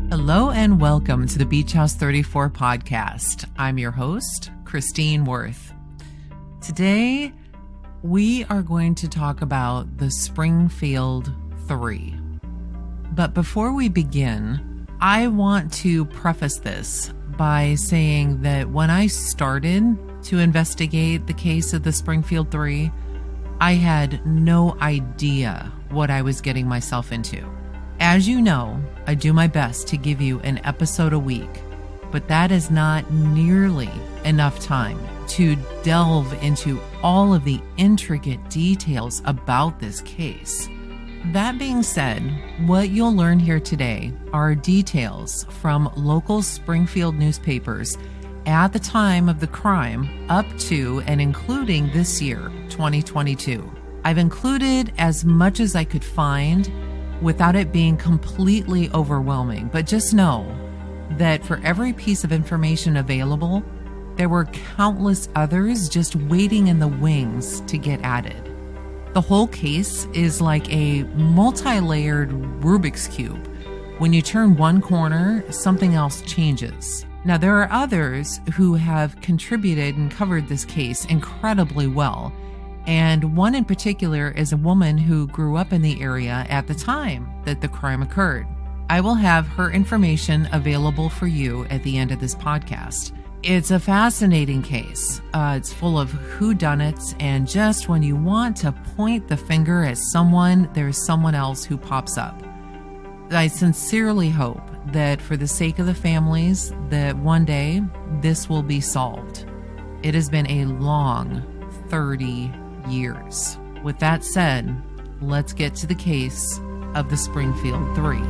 Hello and welcome to the Beach House 34 podcast. I'm your host, Christine Worth. Today, we are going to talk about the Springfield Three. But before we begin, I want to preface this by saying that when I started to investigate the case of the Springfield Three, I had no idea what I was getting myself into. As you know, I do my best to give you an episode a week, but that is not nearly enough time to delve into all of the intricate details about this case. That being said, what you'll learn here today are details from local Springfield newspapers at the time of the crime up to and including this year, 2022. I've included as much as I could find without it being completely overwhelming, but just know that for every piece of information available, there were countless others just waiting in the wings to get added. The whole case is like a multi-layered Rubik's Cube. When you turn one corner, something else changes. Now, there are others who have contributed and covered this case incredibly well. And one in particular is a woman who grew up in the area at the time that the crime occurred. I will have her information available for you at the end of this podcast. It's a fascinating case. It's full of whodunnits, and just when you want to point the finger at someone, there's someone else who pops up. I sincerely hope that for the sake of the families, that one day this will be solved. It has been a long 30 years. With that said, let's get to the case of the Springfield Three.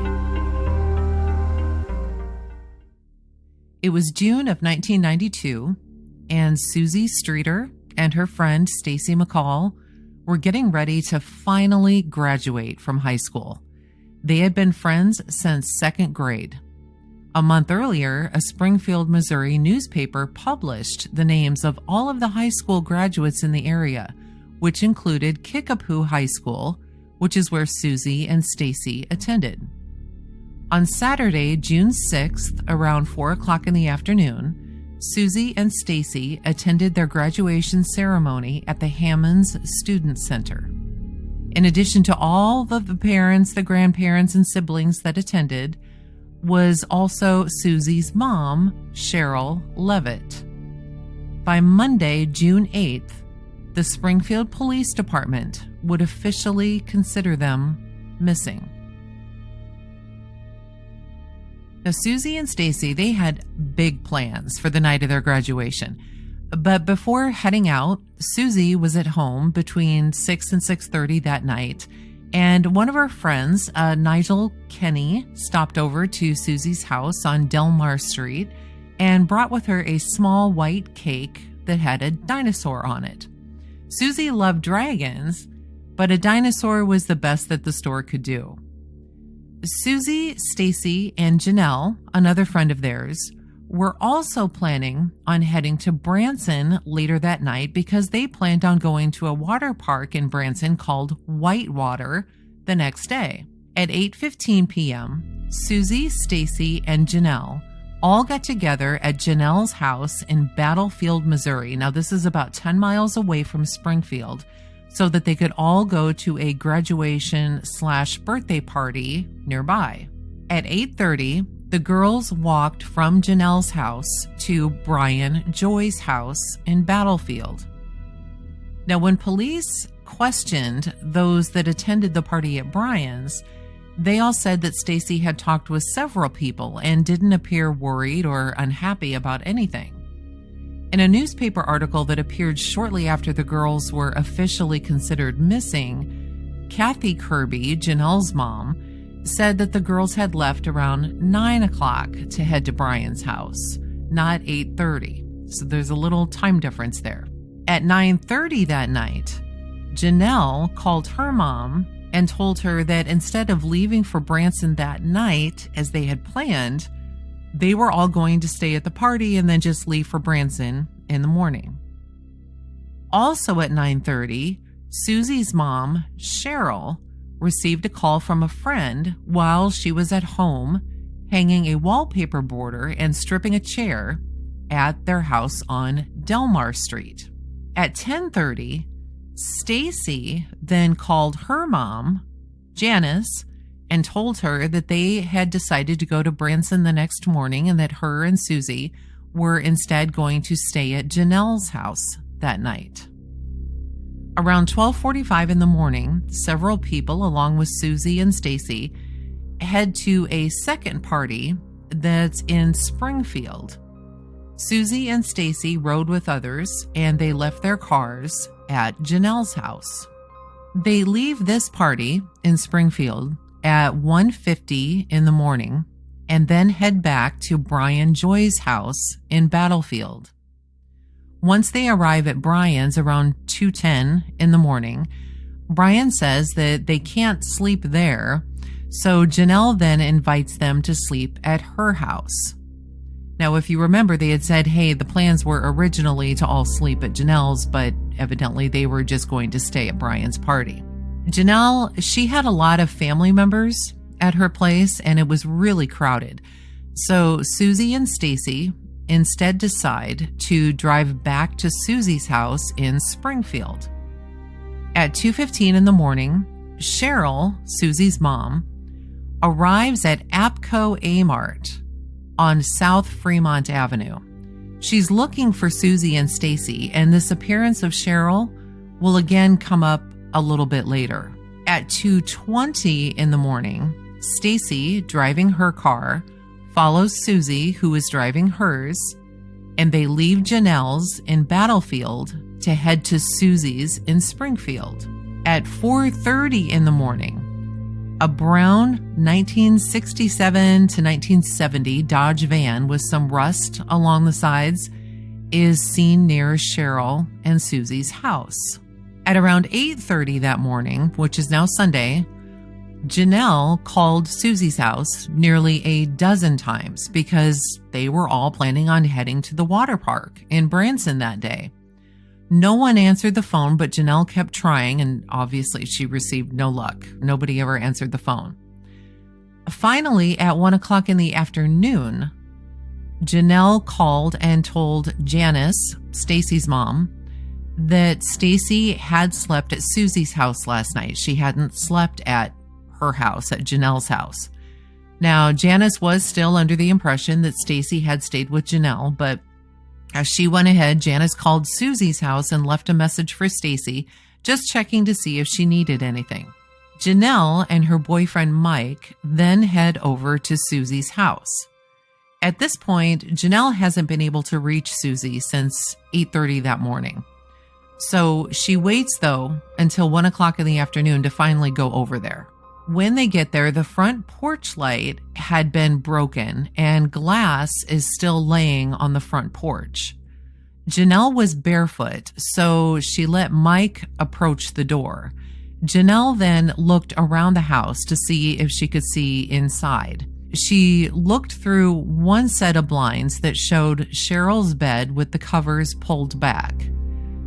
It was June of 1992, and Susie Streeter and her friend Stacy McCall were getting ready to finally graduate from high school. They had been friends since second grade. A month earlier, a Springfield, Missouri newspaper published the names of all of the high school graduates in the area, which included Kickapoo High School, which is where Susie and Stacy attended. On Saturday, June 6th, around 4 o'clock in the afternoon, Susie and Stacy attended their graduation ceremony at the Hammonds Student Center. In addition to all of the parents, the grandparents, and siblings that attended, was also Susie's mom, Cheryl Levitt. By Monday, June 8th, the Springfield Police Department would officially consider them missing. Now, Susie and Stacy, they had big plans for the night of their graduation. But before heading out, Susie was at home between 6 and 6:30 that night, and one of her friends, Nigel Kenny, stopped over to Susie's house on Delmar Street and brought with her a small white cake that had a dinosaur on it. Susie loved dragons, but a dinosaur was the best that the store could do. Susie, Stacy, and Janelle, another friend of theirs, were also planning on heading to Branson later that night because they planned on going to a water park in Branson called Whitewater the next day. At 8:15 p.m., Susie, Stacy, and Janelle all got together at Janelle's house in Battlefield, Missouri. Now, this is about 10 miles away from Springfield, so that they could all go to a graduation/birthday party nearby. At 8:30, the girls walked from Janelle's house to Brian Joy's house in Battlefield. Now, when police questioned those that attended the party at Brian's, they all said that Stacy had talked with several people and didn't appear worried or unhappy about anything. In a newspaper article that appeared shortly after the girls were officially considered missing, Kathy Kirby, Janelle's mom, said that the girls had left around 9 o'clock to head to Brian's house, not 8:30. So there's a little time difference there. At 9:30 that night, Janelle called her mom and told her that instead of leaving for Branson that night, as they had planned, they were all going to stay at the party and then just leave for Branson in the morning. Also at 9:30, Susie's mom, Cheryl, received a call from a friend while she was at home hanging a wallpaper border and stripping a chair at their house on Delmar Street. At 10:30, Stacy then called her mom, Janice, and told her that they had decided to go to Branson the next morning and that her and Susie were instead going to stay at Janelle's house that night. Around 12:45 in the morning, several people, along with Susie and Stacy, head to a second party that's in Springfield. Susie and Stacy rode with others, and they left their cars at Janelle's house. They leave this party in Springfield at 1:50 in the morning and then head back to Brian Joy's house in Battlefield. Once they arrive at Brian's around 2:10 in the morning, Brian says that they can't sleep there, so Janelle then invites them to sleep at her house. Now, if you remember, they had said, hey, the plans were originally to all sleep at Janelle's, but evidently they were just going to stay at Brian's party. Janelle, she had a lot of family members at her place, and it was really crowded. So Susie and Stacy instead decide to drive back to Susie's house in Springfield. At 2:15 in the morning, Cheryl, Susie's mom, arrives at Apco A-Mart on South Fremont Avenue. She's looking for Susie and Stacy, and this appearance of Cheryl will again come up a little bit later. At 2:20 in the morning, Stacy, driving her car, follows Susie, who is driving hers, and they leave Janelle's in Battlefield to head to Susie's in Springfield. At 4:30 in the morning, a brown 1967 to 1970 Dodge van with some rust along the sides is seen near Cheryl and Susie's house. At around 8:30 that morning, which is now Sunday, Janelle called Susie's house nearly a dozen times because they were all planning on heading to the water park in Branson that day. No one answered the phone, but Janelle kept trying, and obviously she received no luck. Nobody ever answered the phone. Finally, at 1 o'clock in the afternoon, Janelle called and told Janice, Stacy's mom, that Stacy had slept at Susie's house last night. She hadn't slept at her house, at Janelle's house. Now, Janice was still under the impression that Stacy had stayed with Janelle, but as she went ahead, Janice called Susie's house and left a message for Stacy, just checking to see if she needed anything. Janelle and her boyfriend Mike then head over to Susie's house. At this point, Janelle hasn't been able to reach Susie since 8:30 that morning. So she waits, though, until 1 o'clock in the afternoon to finally go over there. When they get there, the front porch light had been broken and glass is still laying on the front porch. Janelle was barefoot, so she let Mike approach the door. Janelle then looked around the house to see if she could see inside. She looked through one set of blinds that showed Cheryl's bed with the covers pulled back.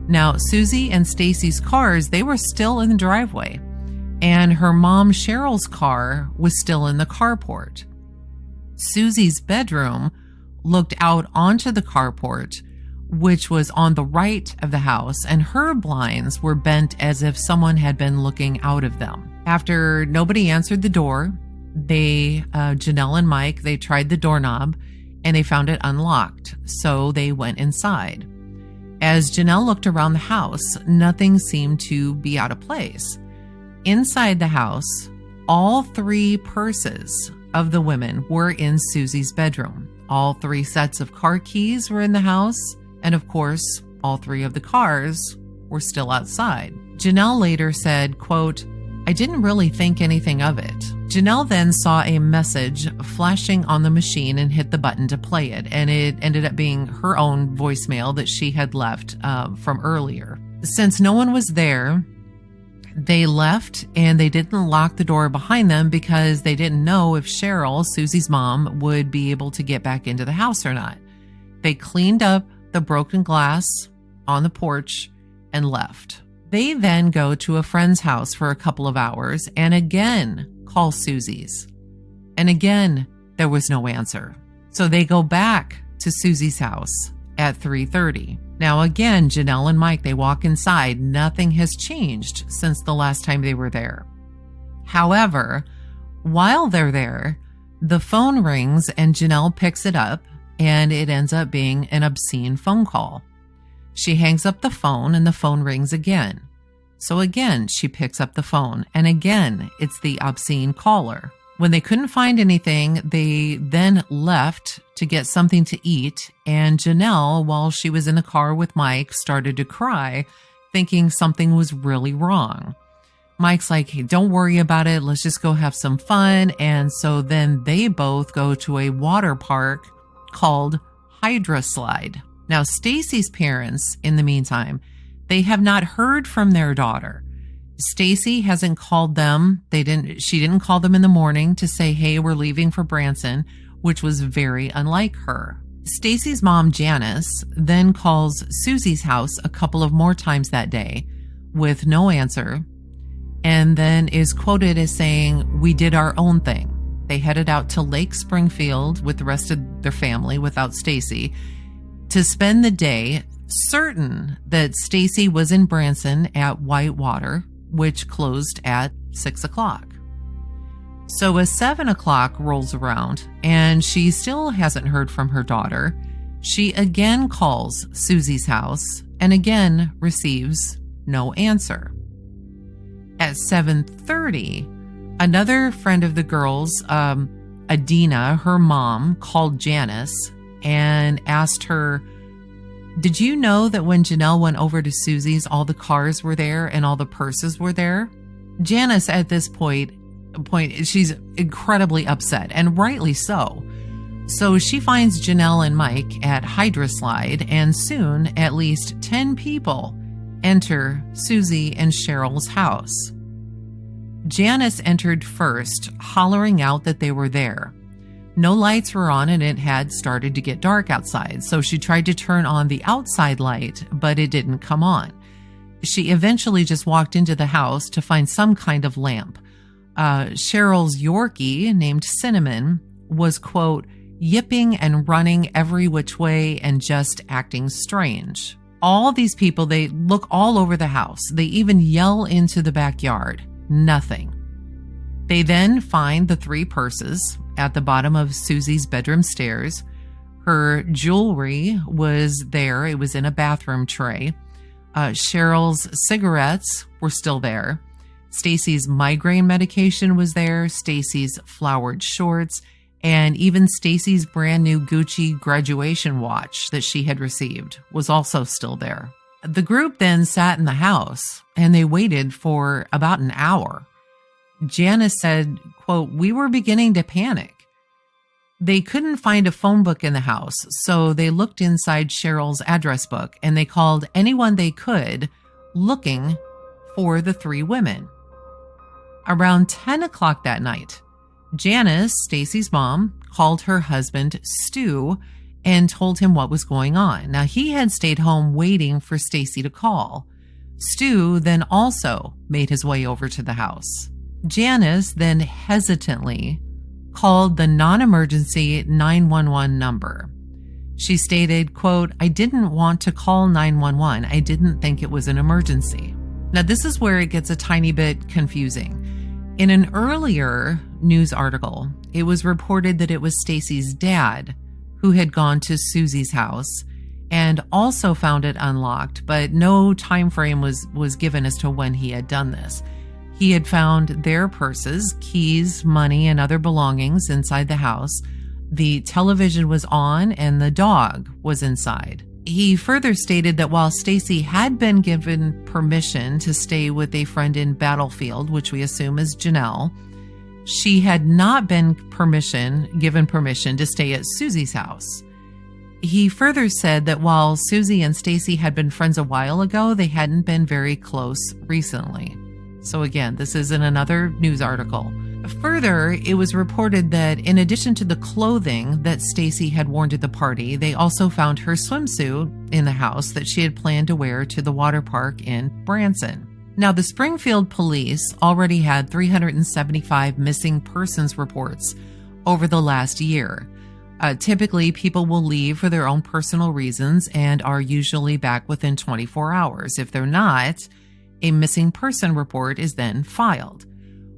Now, Susie and Stacy's cars, they were still in the driveway, and her mom Cheryl's car was still in the carport. Susie's bedroom looked out onto the carport, which was on the right of the house, and her blinds were bent as if someone had been looking out of them. After nobody answered the door, Janelle and Mike, they tried the doorknob and they found it unlocked, so they went inside. As Janelle looked around the house, nothing seemed to be out of place. Inside the house, all three purses of the women were in Susie's bedroom. All three sets of car keys were in the house, and of course, all three of the cars were still outside. Janelle later said, quote, "I didn't really think anything of it." Janelle then saw a message flashing on the machine and hit the button to play it, and it ended up being her own voicemail that she had left from earlier. Since no one was there, they left and they didn't lock the door behind them because they didn't know if Cheryl, Susie's mom, would be able to get back into the house or not. They cleaned up the broken glass on the porch and left. They then go to a friend's house for a couple of hours and again call Susie's. And again, there was no answer. So they go back to Susie's house at 3:30. Now again, Janelle and Mike, they walk inside. Nothing has changed since the last time they were there. However, while they're there, the phone rings and Janelle picks it up, and it ends up being an obscene phone call. She hangs up the phone and the phone rings again. So again, she picks up the phone, and again, it's the obscene caller. When they couldn't find anything, they then left to get something to eat, and Janelle, while she was in the car with Mike, started to cry, thinking something was really wrong. Mike's like, hey, don't worry about it. Let's just go have some fun. And so then they both go to a water park called Hydra Slide. Now, Stacy's parents, in the meantime, they have not heard from their daughter. Stacy hasn't called them. She didn't call them in the morning to say, hey, we're leaving for Branson, which was very unlike her. Stacy's mom, Janice, then calls Susie's house a couple of more times that day with no answer, and then is quoted as saying, we did our own thing. They headed out to Lake Springfield with the rest of their family without Stacy to spend the day, certain that Stacy was in Branson at Whitewater, which closed at 6 o'clock. So as 7 o'clock rolls around and she still hasn't heard from her daughter, she again calls Susie's house and again receives no answer. At 7:30, another friend of the girls, Adina, her mom, called Janice and asked her, did you know that when Janelle went over to Susie's, all the cars were there and all the purses were there? Janice, at this point, she's incredibly upset, and rightly so. So she finds Janelle and Mike at Hydra Slide, and soon at least 10 people enter Susie and Cheryl's house. Janice entered first, hollering out that they were there. No lights were on and it had started to get dark outside, so she tried to turn on the outside light, but it didn't come on. She eventually just walked into the house to find some kind of lamp. Cheryl's Yorkie, named Cinnamon, was, quote, yipping and running every which way and just acting strange. All these people, they look all over the house. They even yell into the backyard. Nothing. They then find the 3 purses at the bottom of Susie's bedroom stairs. Her jewelry was there. It was in a bathroom tray. Cheryl's cigarettes were still there. Stacy's migraine medication was there. Stacy's flowered shorts, and even Stacy's brand new Gucci graduation watch that she had received was also still there. The group then sat in the house and they waited for about an hour. Janice said, quote, we were beginning to panic. They couldn't find a phone book in the house, so they looked inside Cheryl's address book and they called anyone they could looking for the 3 women. Around 10 o'clock that night, Janice, Stacy's mom, called her husband, Stu, and told him what was going on. Now, he had stayed home waiting for Stacy to call. Stu then also made his way over to the house. Janice then hesitantly called the non-emergency 911 number. She stated, quote, I didn't want to call 911. I didn't think it was an emergency. Now, this is where it gets a tiny bit confusing. In an earlier news article, it was reported that it was Stacy's dad who had gone to Susie's house and also found it unlocked, but no time frame was given as to when he had done this. He had found their purses, keys, money, and other belongings inside the house. The television was on and the dog was inside. He further stated that while Stacy had been given permission to stay with a friend in Battlefield, which we assume is Janelle, she had not been given permission to stay at Susie's house. He further said that while Susie and Stacy had been friends a while ago, they hadn't been very close recently. So again, this is in another news article. Further, it was reported that in addition to the clothing that Stacy had worn to the party, they also found her swimsuit in the house that she had planned to wear to the water park in Branson. Now, the Springfield police already had 375 missing persons reports over the last year. Typically, people will leave for their own personal reasons and are usually back within 24 hours. If they're not, a missing person report is then filed.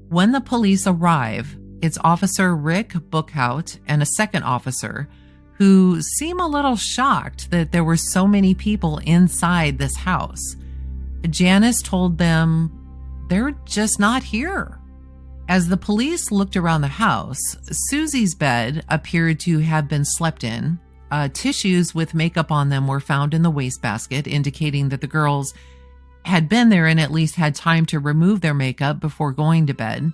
When the police arrive, it's Officer Rick Bookhout and a second officer who seem a little shocked that there were so many people inside this house. Janice told them they're just not here. As the police looked around the house, Susie's bed appeared to have been slept in. Tissues with makeup on them were found in the wastebasket, indicating that the girls had been there and at least had time to remove their makeup before going to bed.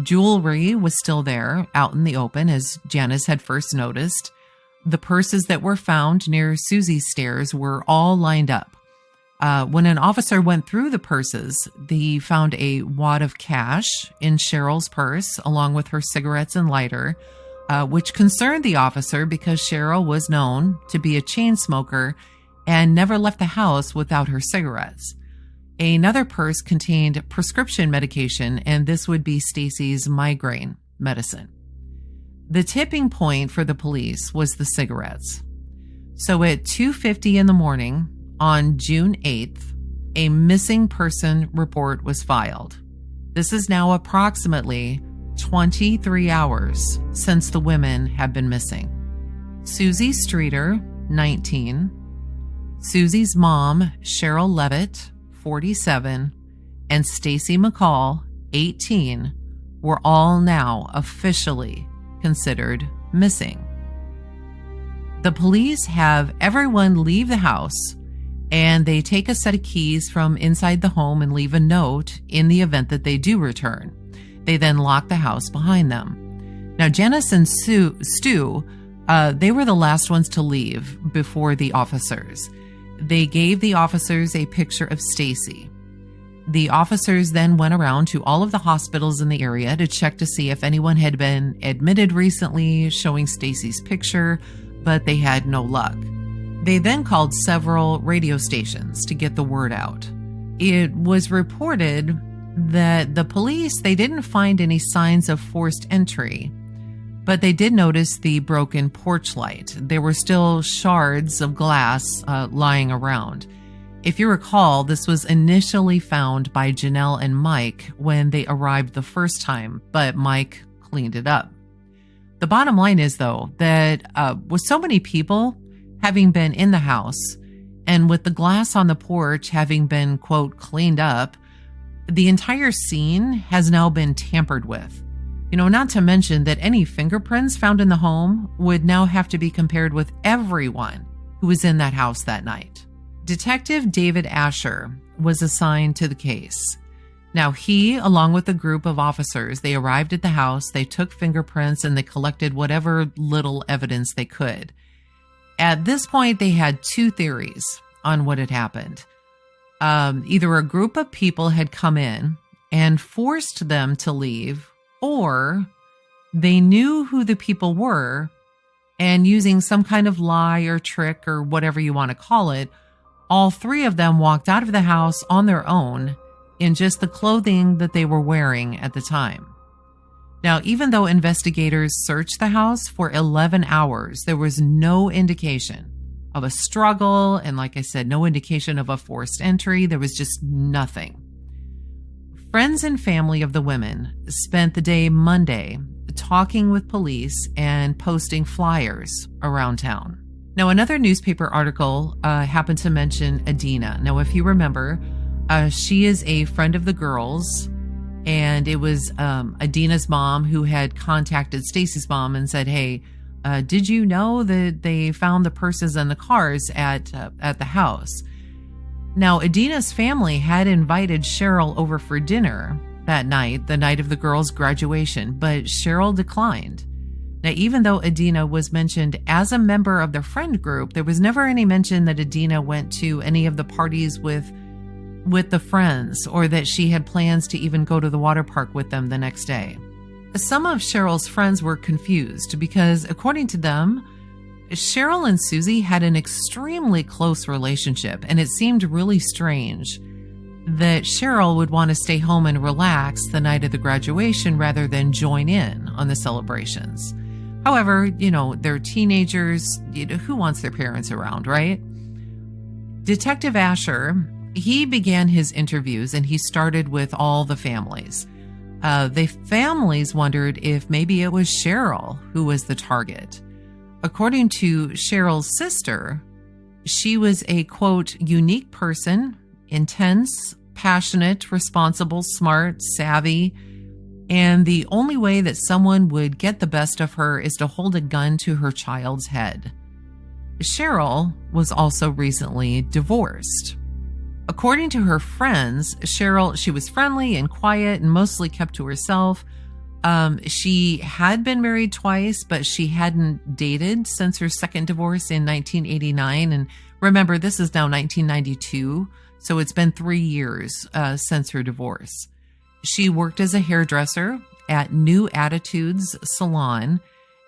Jewelry was still there, out in the open, as Janice had first noticed. The purses that were found near Susie's stairs were all lined up. When an officer went through the purses, they found a wad of cash in Cheryl's purse, along with her cigarettes and lighter, which concerned the officer because Cheryl was known to be a chain smoker and never left the house without her cigarettes. Another purse contained prescription medication, and this would be Stacy's migraine medicine. The tipping point for the police was the cigarettes. So at 2:50 in the morning, on June 8th, a missing person report was filed. This is now approximately 23 hours since the women have been missing. Susie Streeter, 19, Susie's mom, Cheryl Levitt, 47, and Stacy McCall, 18, were all now officially considered missing. The police have everyone leave the house, and they take a set of keys from inside the home and leave a note in the event that they do return. They then lock the house behind them. Now, Janice and Stu, they were the last ones to leave before the officers. They gave the officers a picture of Stacy. The officers then went around to all of the hospitals in the area to check to see if anyone had been admitted recently, showing Stacy's picture, but they had no luck. They then called several radio stations to get the word out. It was reported that the police, they didn't find any signs of forced entry, but they did notice the broken porch light. There were still shards of glass lying around. If you recall, this was initially found by Janelle and Mike when they arrived the first time, but Mike cleaned it up. The bottom line is, though, that with so many people having been in the house and with the glass on the porch having been, quote, cleaned up, the entire scene has now been tampered with. Not to mention that any fingerprints found in the home would now have to be compared with everyone who was in that house that night. Detective David Asher was assigned to the case. Now, he, along with a group of officers, they arrived at the house, they took fingerprints, and they collected whatever little evidence they could. At this point, they had two theories on what had happened. Either a group of people had come in and forced them to leave, or they knew who the people were, and using some kind of lie or trick or whatever you want to call it, all three of them walked out of the house on their own in just the clothing that they were wearing at the time. Now, even though investigators searched the house for 11 hours, there was no indication of a struggle, and like I said, no indication of a forced entry. There was just nothing. Friends and family of the women spent the day Monday talking with police and posting flyers around town. Now, another newspaper article happened to mention Adina. Now, if you remember, she is a friend of the girls, and it was Adina's mom who had contacted Stacy's mom and said, hey, did you know that they found the purses and the cars at the house? Now, Adina's family had invited Cheryl over for dinner that night, the night of the girls' graduation, but Cheryl declined. Now, even though Adina was mentioned as a member of the friend group, there was never any mention that Adina went to any of the parties with the friends, or that she had plans to even go to the water park with them the next day. Some of Cheryl's friends were confused because, according to them, Cheryl and Susie had an extremely close relationship, and it seemed really strange that Cheryl would want to stay home and relax the night of the graduation rather than join in on the celebrations. However, they're teenagers. Who wants their parents around, right? Detective Asher, he began his interviews and he started with all the families. The families wondered if maybe it was Cheryl who was the target. According to Cheryl's sister, she was a, quote, unique person, intense, passionate, responsible, smart, savvy, and the only way that someone would get the best of her is to hold a gun to her child's head. Cheryl was also recently divorced. According to her friends, Cheryl, she was friendly and quiet and mostly kept to herself. She had been married twice, but she hadn't dated since her second divorce in 1989. And remember, this is now 1992, so it's been 3 years since her divorce. She worked as a hairdresser at New Attitudes Salon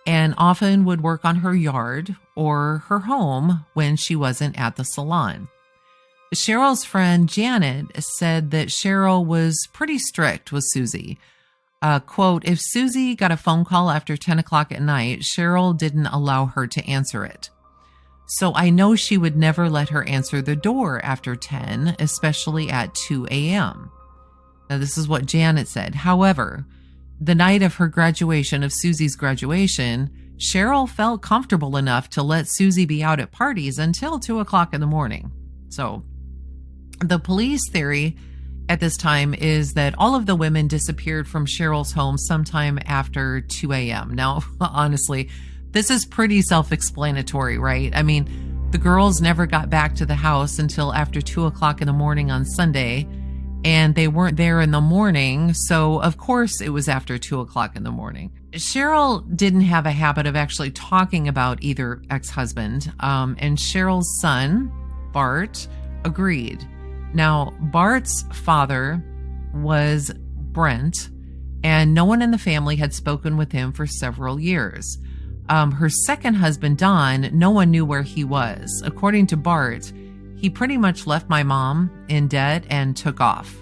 and often would work on her yard or her home when she wasn't at the salon. Cheryl's friend Janet said that Cheryl was pretty strict with Susie. Quote, if Susie got a phone call after 10 o'clock at night, Cheryl didn't allow her to answer it. So I know she would never let her answer the door after 10, especially at 2 a.m. Now, this is what Janet said. However, the night of her graduation, of Susie's graduation, Cheryl felt comfortable enough to let Susie be out at parties until 2 o'clock in the morning. So the police theory at this time is that all of the women disappeared from Cheryl's home sometime after 2 a.m. Now, honestly, this is pretty self-explanatory, right? I mean, the girls never got back to the house until after 2 o'clock in the morning on Sunday, and they weren't there in the morning, so of course it was after 2 o'clock in the morning. Cheryl didn't have a habit of actually talking about either ex-husband, and Cheryl's son, Bart, agreed. Now, Bart's father was Brent, and no one in the family had spoken with him for several years. Her second husband, Don, no one knew where he was. According to Bart, he pretty much left my mom in debt and took off.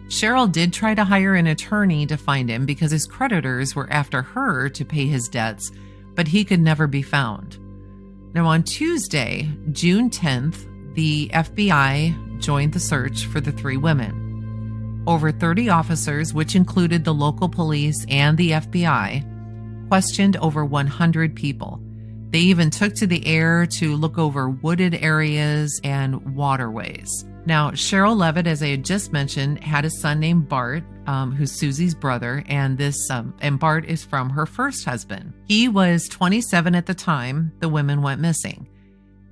Cheryl did try to hire an attorney to find him because his creditors were after her to pay his debts, but he could never be found. Now, on Tuesday, June 10th, the FBI joined the search for the three women. Over 30 officers, which included the local police and the FBI, questioned over 100 people. They even took to the air to look over wooded areas and waterways. Now, Cheryl Levitt, as I had just mentioned, had a son named Bart, who's Susie's brother, and Bart is from her first husband. He was 27 at the time the women went missing.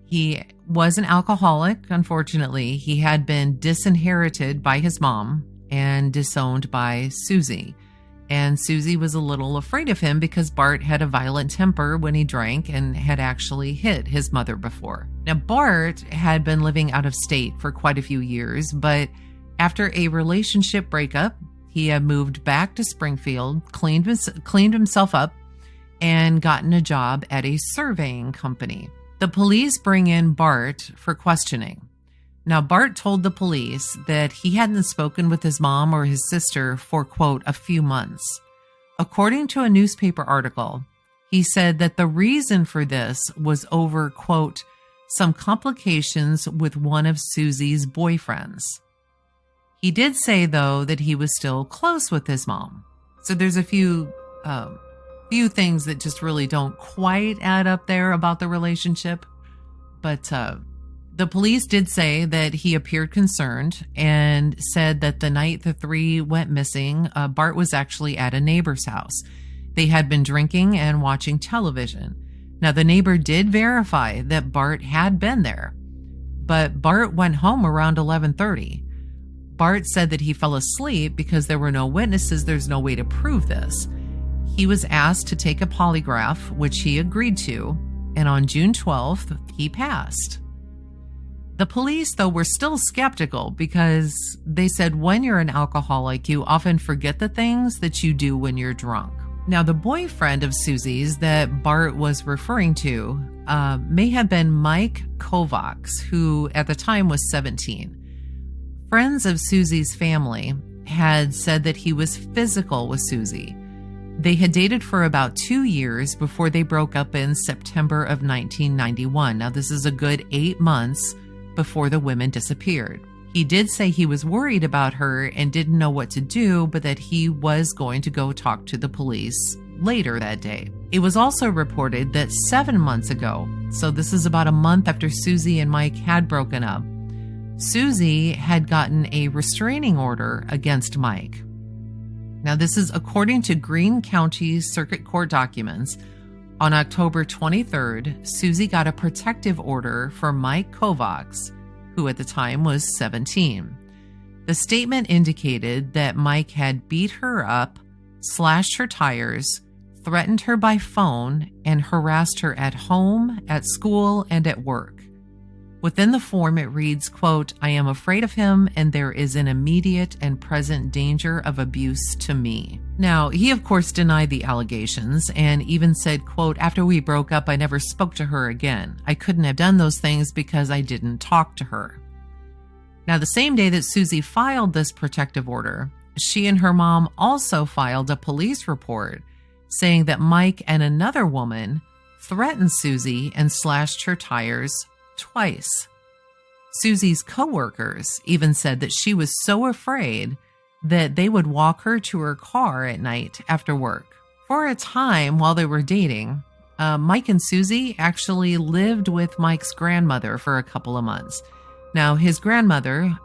He was an alcoholic, unfortunately. He had been disinherited by his mom and disowned by Susie. And Susie was a little afraid of him because Bart had a violent temper when he drank and had actually hit his mother before. Now, Bart had been living out of state for quite a few years, but after a relationship breakup, he had moved back to Springfield, cleaned himself up, and gotten a job at a surveying company. The police bring in Bart for questioning. Now, Bart told the police that he hadn't spoken with his mom or his sister for, quote, a few months. According to a newspaper article, he said that the reason for this was over, quote, some complications with one of Susie's boyfriends. He did say, though, that he was still close with his mom. So there's a few things that just really don't quite add up there about the relationship. But the police did say that he appeared concerned and said that the night the three went missing, Bart was actually at a neighbor's house. They had been drinking and watching television. Now, the neighbor did verify that Bart had been there, but Bart went home around 11:30. Bart said that he fell asleep because there were no witnesses. There's no way to prove this. He was asked to take a polygraph, which he agreed to, and on June 12th, he passed. The police, though, were still skeptical because they said when you're an alcoholic, you often forget the things that you do when you're drunk. Now, the boyfriend of Susie's that Bart was referring to may have been Mike Kovacs, who at the time was 17. Friends of Susie's family had said that he was physical with Susie. They had dated for about 2 years before they broke up in September of 1991. Now, this is a good 8 months before the women disappeared. He did say he was worried about her and didn't know what to do, but that he was going to go talk to the police later that day. It was also reported that 7 months ago, so this is about a month after Susie and Mike had broken up, Susie had gotten a restraining order against Mike. Now, this is according to Greene County Circuit Court documents. On October 23rd, Susie got a protective order for Mike Kovacs, who at the time was 17. The statement indicated that Mike had beat her up, slashed her tires, threatened her by phone, and harassed her at home, at school, and at work. Within the form, it reads, quote, "I am afraid of him, and there is an immediate and present danger of abuse to me." Now, he of course denied the allegations and even said, quote, "After we broke up, I never spoke to her again. I couldn't have done those things because I didn't talk to her." Now, the same day that Susie filed this protective order, she and her mom also filed a police report saying that Mike and another woman threatened Susie and slashed her tires twice. Susie's coworkers even said that she was so afraid that they would walk her to her car at night after work. For a time while they were dating, Mike and Susie actually lived with Mike's grandmother for a couple of months. Now, his grandmother,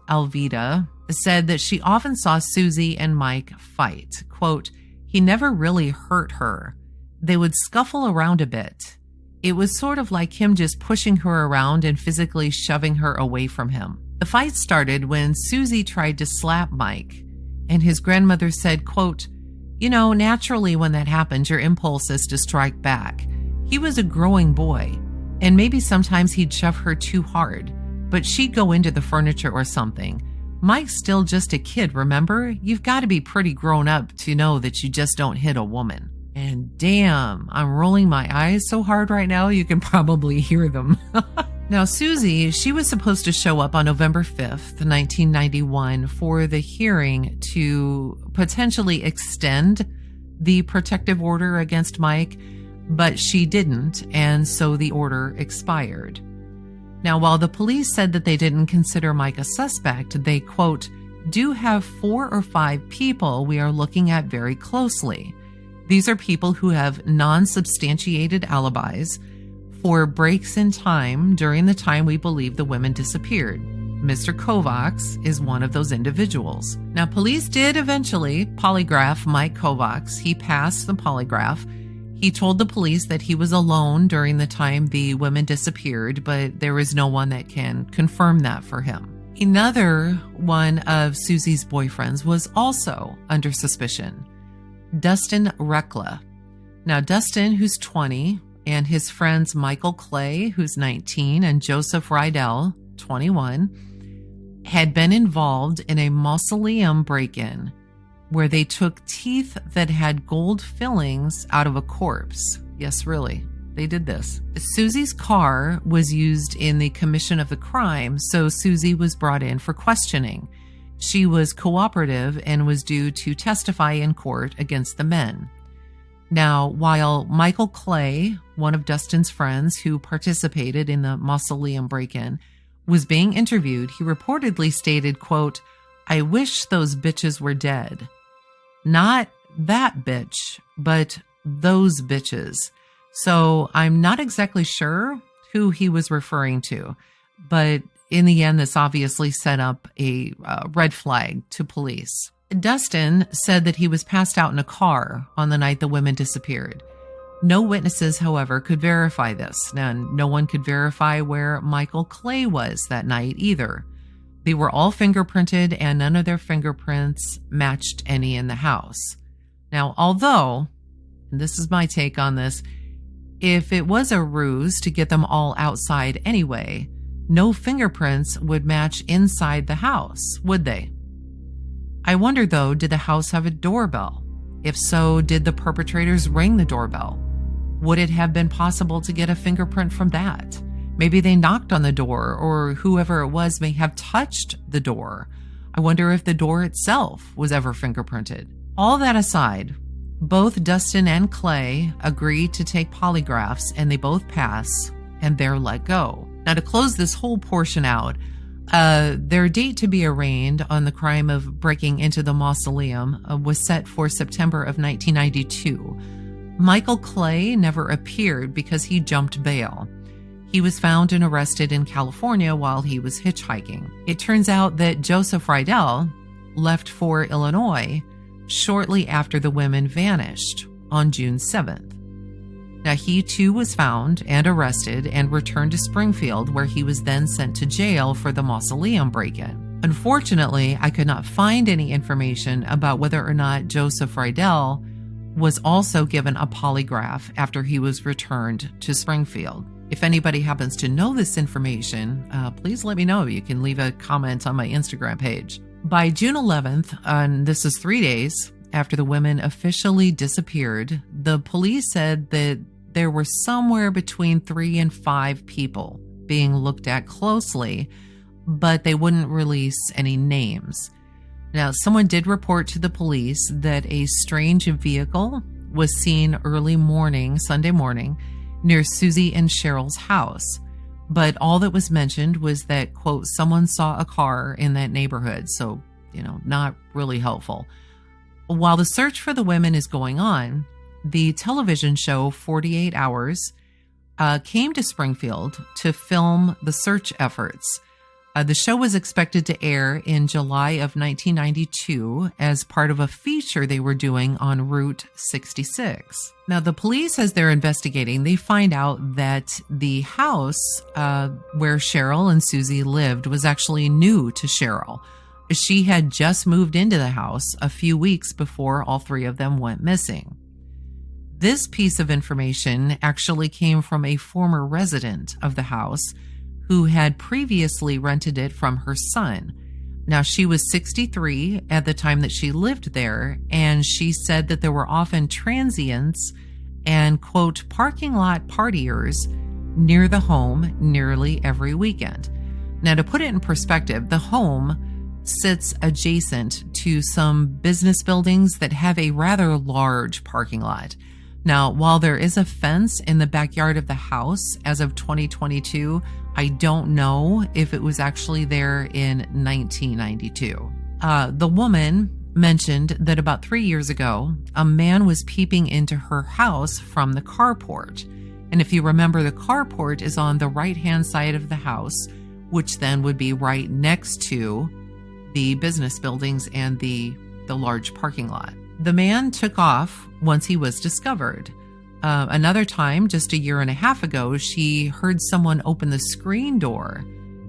Alvida, said that she often saw Susie and Mike fight. Quote, "He never really hurt her. They would scuffle around a bit. It was sort of like him just pushing her around and physically shoving her away from him." The fight started when Susie tried to slap Mike, and his grandmother said, quote, "You know, naturally when that happens, your impulse is to strike back. He was a growing boy, and maybe sometimes he'd shove her too hard, but she'd go into the furniture or something. Mike's still just a kid, remember? You've got to be pretty grown up to know that you just don't hit a woman." And damn, I'm rolling my eyes so hard right now, you can probably hear them. Now, Susie, she was supposed to show up on November 5th, 1991 for the hearing to potentially extend the protective order against Mike, but she didn't, and so the order expired. Now, while the police said that they didn't consider Mike a suspect, they, quote, "do have 4 or 5 people we are looking at very closely. These are people who have non-substantiated alibis for breaks in time during the time we believe the women disappeared. Mr. Kovacs is one of those individuals." Now, police did eventually polygraph Mike Kovacs. He passed the polygraph. He told the police that he was alone during the time the women disappeared, but there is no one that can confirm that for him. Another one of Susie's boyfriends was also under suspicion, Dustin Rekla. Now, Dustin, who's 20, and his friends Michael Clay, who's 19, and Joseph Rydell, 21, had been involved in a mausoleum break-in where they took teeth that had gold fillings out of a corpse. Yes, really, they did this. Susie's car was used in the commission of the crime, so Susie was brought in for questioning. She was cooperative and was due to testify in court against the men. Now, while Michael Clay, one of Dustin's friends who participated in the mausoleum break-in, was being interviewed, he reportedly stated, quote, "I wish those bitches were dead. Not that bitch, but those bitches." So I'm not exactly sure who he was referring to, but in the end, this obviously set up a red flag to police. Dustin said that he was passed out in a car on the night the women disappeared. No witnesses, however, could verify this, and no one could verify where Michael Clay was that night either. They were all fingerprinted, and none of their fingerprints matched any in the house. Now, although, and this is my take on this, if it was a ruse to get them all outside anyway, no fingerprints would match inside the house, would they? I wonder, though, did the house have a doorbell? If so, did the perpetrators ring the doorbell? Would it have been possible to get a fingerprint from that? Maybe they knocked on the door, or whoever it was may have touched the door. I wonder if the door itself was ever fingerprinted. All that aside, both Dustin and Clay agree to take polygraphs, and they both pass, and they're let go. Now, to close this whole portion out, their date to be arraigned on the crime of breaking into the mausoleum was set for September of 1992. Michael Clay never appeared because he jumped bail. He was found and arrested in California while he was hitchhiking. It turns out that Joseph Rydell left for Illinois shortly after the women vanished on June 7th. Now, he too was found and arrested and returned to Springfield, where he was then sent to jail for the mausoleum break-in. Unfortunately, I could not find any information about whether or not Joseph Rydell was also given a polygraph after he was returned to Springfield. If anybody happens to know this information, please let me know. You can leave a comment on my Instagram page. By June 11th, and this is 3 days after the women officially disappeared, the police said that there were somewhere between 3 and 5 people being looked at closely, but they wouldn't release any names. Now, someone did report to the police that a strange vehicle was seen early morning, Sunday morning, near Susie and Cheryl's house. But all that was mentioned was that, quote, someone saw a car in that neighborhood. So, not really helpful. While the search for the women is going on, the television show 48 Hours came to Springfield to film the search efforts. The show was expected to air in July of 1992 as part of a feature they were doing on Route 66. Now, the police, as they're investigating, they find out that the house where Cheryl and Susie lived was actually new to Cheryl. She had just moved into the house a few weeks before all 3 of them went missing. This piece of information actually came from a former resident of the house who had previously rented it from her son. Now, she was 63 at the time that she lived there, and she said that there were often transients and, quote, parking lot partiers near the home nearly every weekend. Now, to put it in perspective, the home sits adjacent to some business buildings that have a rather large parking lot. Now, while there is a fence in the backyard of the house as of 2022, I don't know if it was actually there in 1992. The woman mentioned that about 3 years ago, a man was peeping into her house from the carport. And if you remember, the carport is on the right-hand side of the house, which then would be right next to the business buildings and the large parking lot. The man took off once he was discovered. Another time, just a year and a half ago, she heard someone open the screen door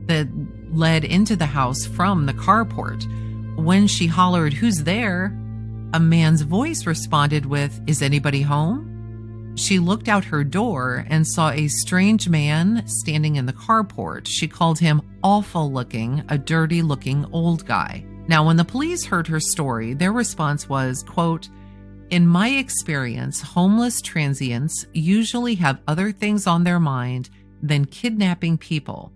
that led into the house from the carport. When she hollered, "Who's there?" a man's voice responded with, "Is anybody home?" She looked out her door and saw a strange man standing in the carport. She called him awful looking, a dirty looking old guy. Now, when the police heard her story, their response was, quote, "In my experience, homeless transients usually have other things on their mind than kidnapping people.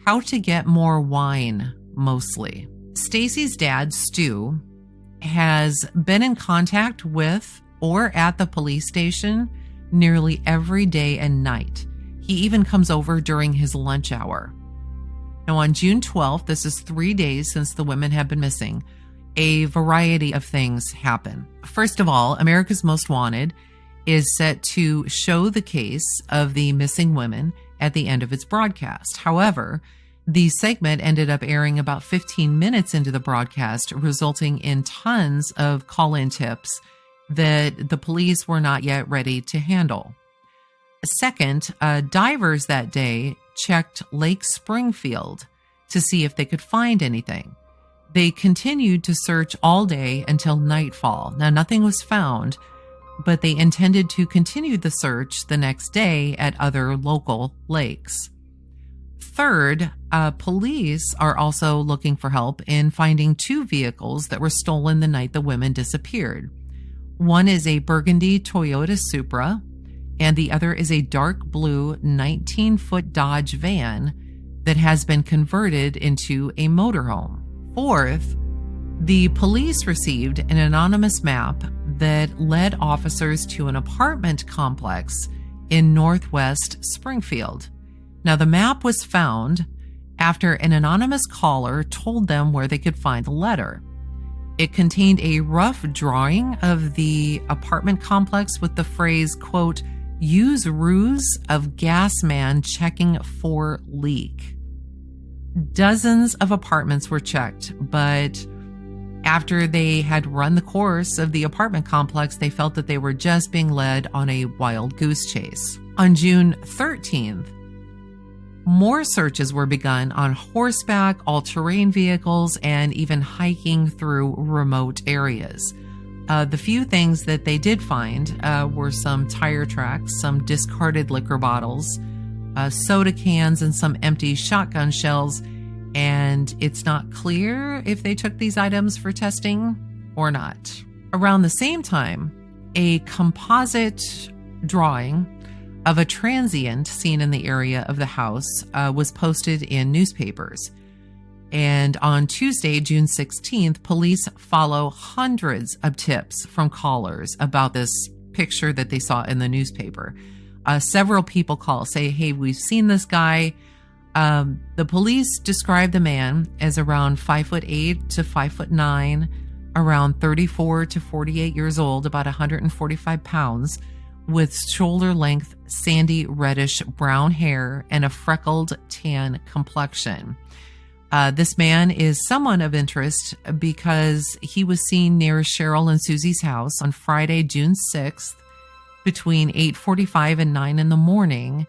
How to get more wine, mostly." Stacy's dad, Stu, has been in contact with or at the police station nearly every day and night. He even comes over during his lunch hour. Now, on June 12th, this is 3 days since the women have been missing, a variety of things happen. First of all, America's Most Wanted is set to show the case of the missing women at the end of its broadcast. However, the segment ended up airing about 15 minutes into the broadcast, resulting in tons of call-in tips that the police were not yet ready to handle. Second, divers that day checked Lake Springfield to see if they could find anything. They continued to search all day until nightfall. Now, nothing was found, but they intended to continue the search the next day at other local lakes. Third, police are also looking for help in finding 2 vehicles that were stolen the night the women disappeared. One is a burgundy Toyota Supra, and the other is a dark blue 19-foot Dodge van that has been converted into a motorhome. Fourth, the police received an anonymous map that led officers to an apartment complex in northwest Springfield. Now, the map was found after an anonymous caller told them where they could find the letter. It contained a rough drawing of the apartment complex with the phrase, quote, "Use ruse of gas man checking for leak." Dozens of apartments were checked, but after they had run the course of the apartment complex, they felt that they were just being led on a wild goose chase. On June 13th, more searches were begun on horseback, all-terrain vehicles, and even hiking through remote areas. The few things that they did find were some tire tracks, some discarded liquor bottles, soda cans, and some empty shotgun shells. And it's not clear if they took these items for testing or not. Around the same time, a composite drawing of a transient seen in the area of the house was posted in newspapers. And on Tuesday, June 16th, police follow hundreds of tips from callers about this picture that they saw in the newspaper. Several people call, say, hey, we've seen this guy. The police describe the man as around 5'8" to 5'9", around 34 to 48 years old, about 145 pounds, with shoulder-length, sandy, reddish brown hair and a freckled tan complexion. This man is someone of interest because he was seen near Cheryl and Susie's house on Friday, June 6th, between 8:45 and 9 in the morning,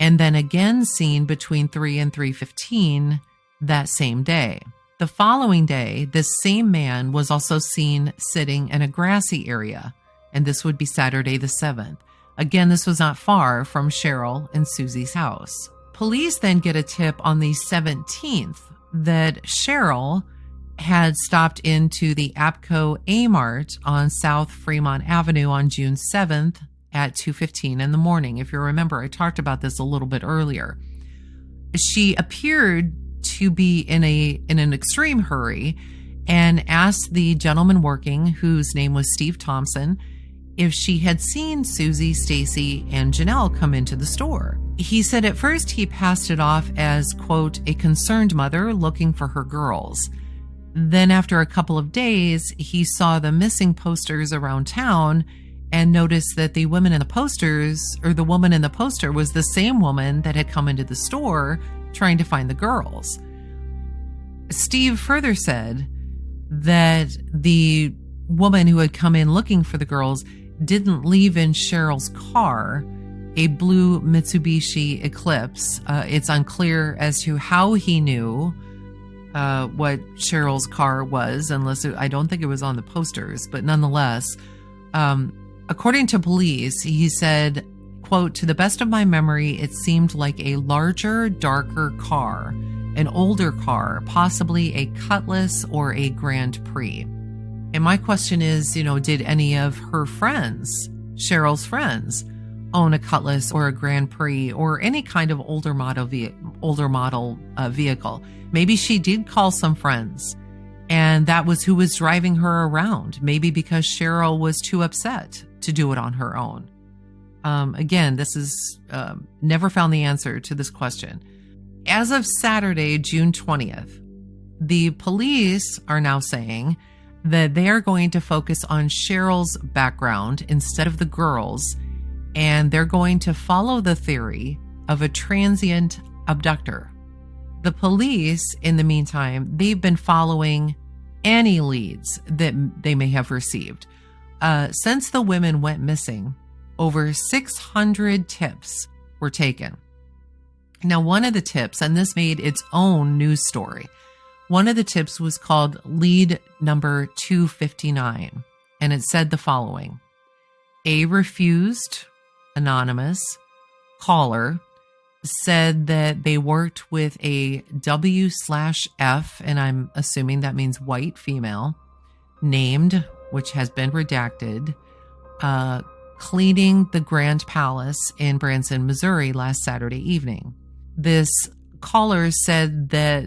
and then again seen between 3 and 3:15 that same day. The following day, this same man was also seen sitting in a grassy area, and this would be Saturday the 7th. Again, this was not far from Cheryl and Susie's house. Police then get a tip on the 17th that Cheryl had stopped into the APCO A-Mart on South Fremont Avenue on June 7th at 2:15 in the morning. If you remember, I talked about this a little bit earlier. She appeared to be in an extreme hurry and asked the gentleman working, whose name was Steve Thompson, if she had seen Susie, Stacy, and Janelle come into the store. He said at first he passed it off as, quote, a concerned mother looking for her girls. Then after a couple of days, he saw the missing posters around town and noticed that the woman in the posters, or the woman in the poster, was the same woman that had come into the store trying to find the girls. Steve further said that the woman who had come in looking for the girls didn't leave in Cheryl's car, a blue Mitsubishi Eclipse. It's unclear as to how he knew what Cheryl's car was, I don't think it was on the posters, but nonetheless, according to police, he said, quote, to the best of my memory, it seemed like a larger, darker car, an older car, possibly a Cutlass or a Grand Prix. And my question is, did any of her friends, Cheryl's friends, own a Cutlass or a Grand Prix or any kind of older model vehicle? Maybe she did call some friends, and that was who was driving her around. Maybe because Cheryl was too upset to do it on her own. Again, this is never found the answer to this question. As of Saturday, June 20th, the police are now saying that they are going to focus on Cheryl's background instead of the girls, and they're going to follow the theory of a transient abductor. The police, in the meantime, they've been following any leads that they may have received. Since the women went missing, over 600 tips were taken. Now, one of the tips, and this made its own news story, one of the tips was called lead number 259, and it said the following: a refused anonymous caller said that they worked with a W/F, and I'm assuming that means white female, named, which has been redacted, cleaning the Grand Palace in Branson, Missouri last Saturday evening. This caller said that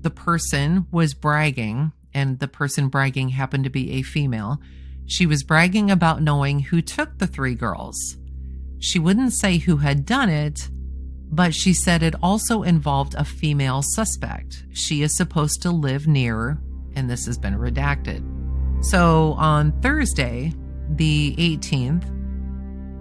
the person was bragging, and the person bragging happened to be a female. She was bragging about knowing who took the 3 girls. She wouldn't say who had done it, but she said it also involved a female suspect. She is supposed to live near, and this has been redacted. So on Thursday, the 18th,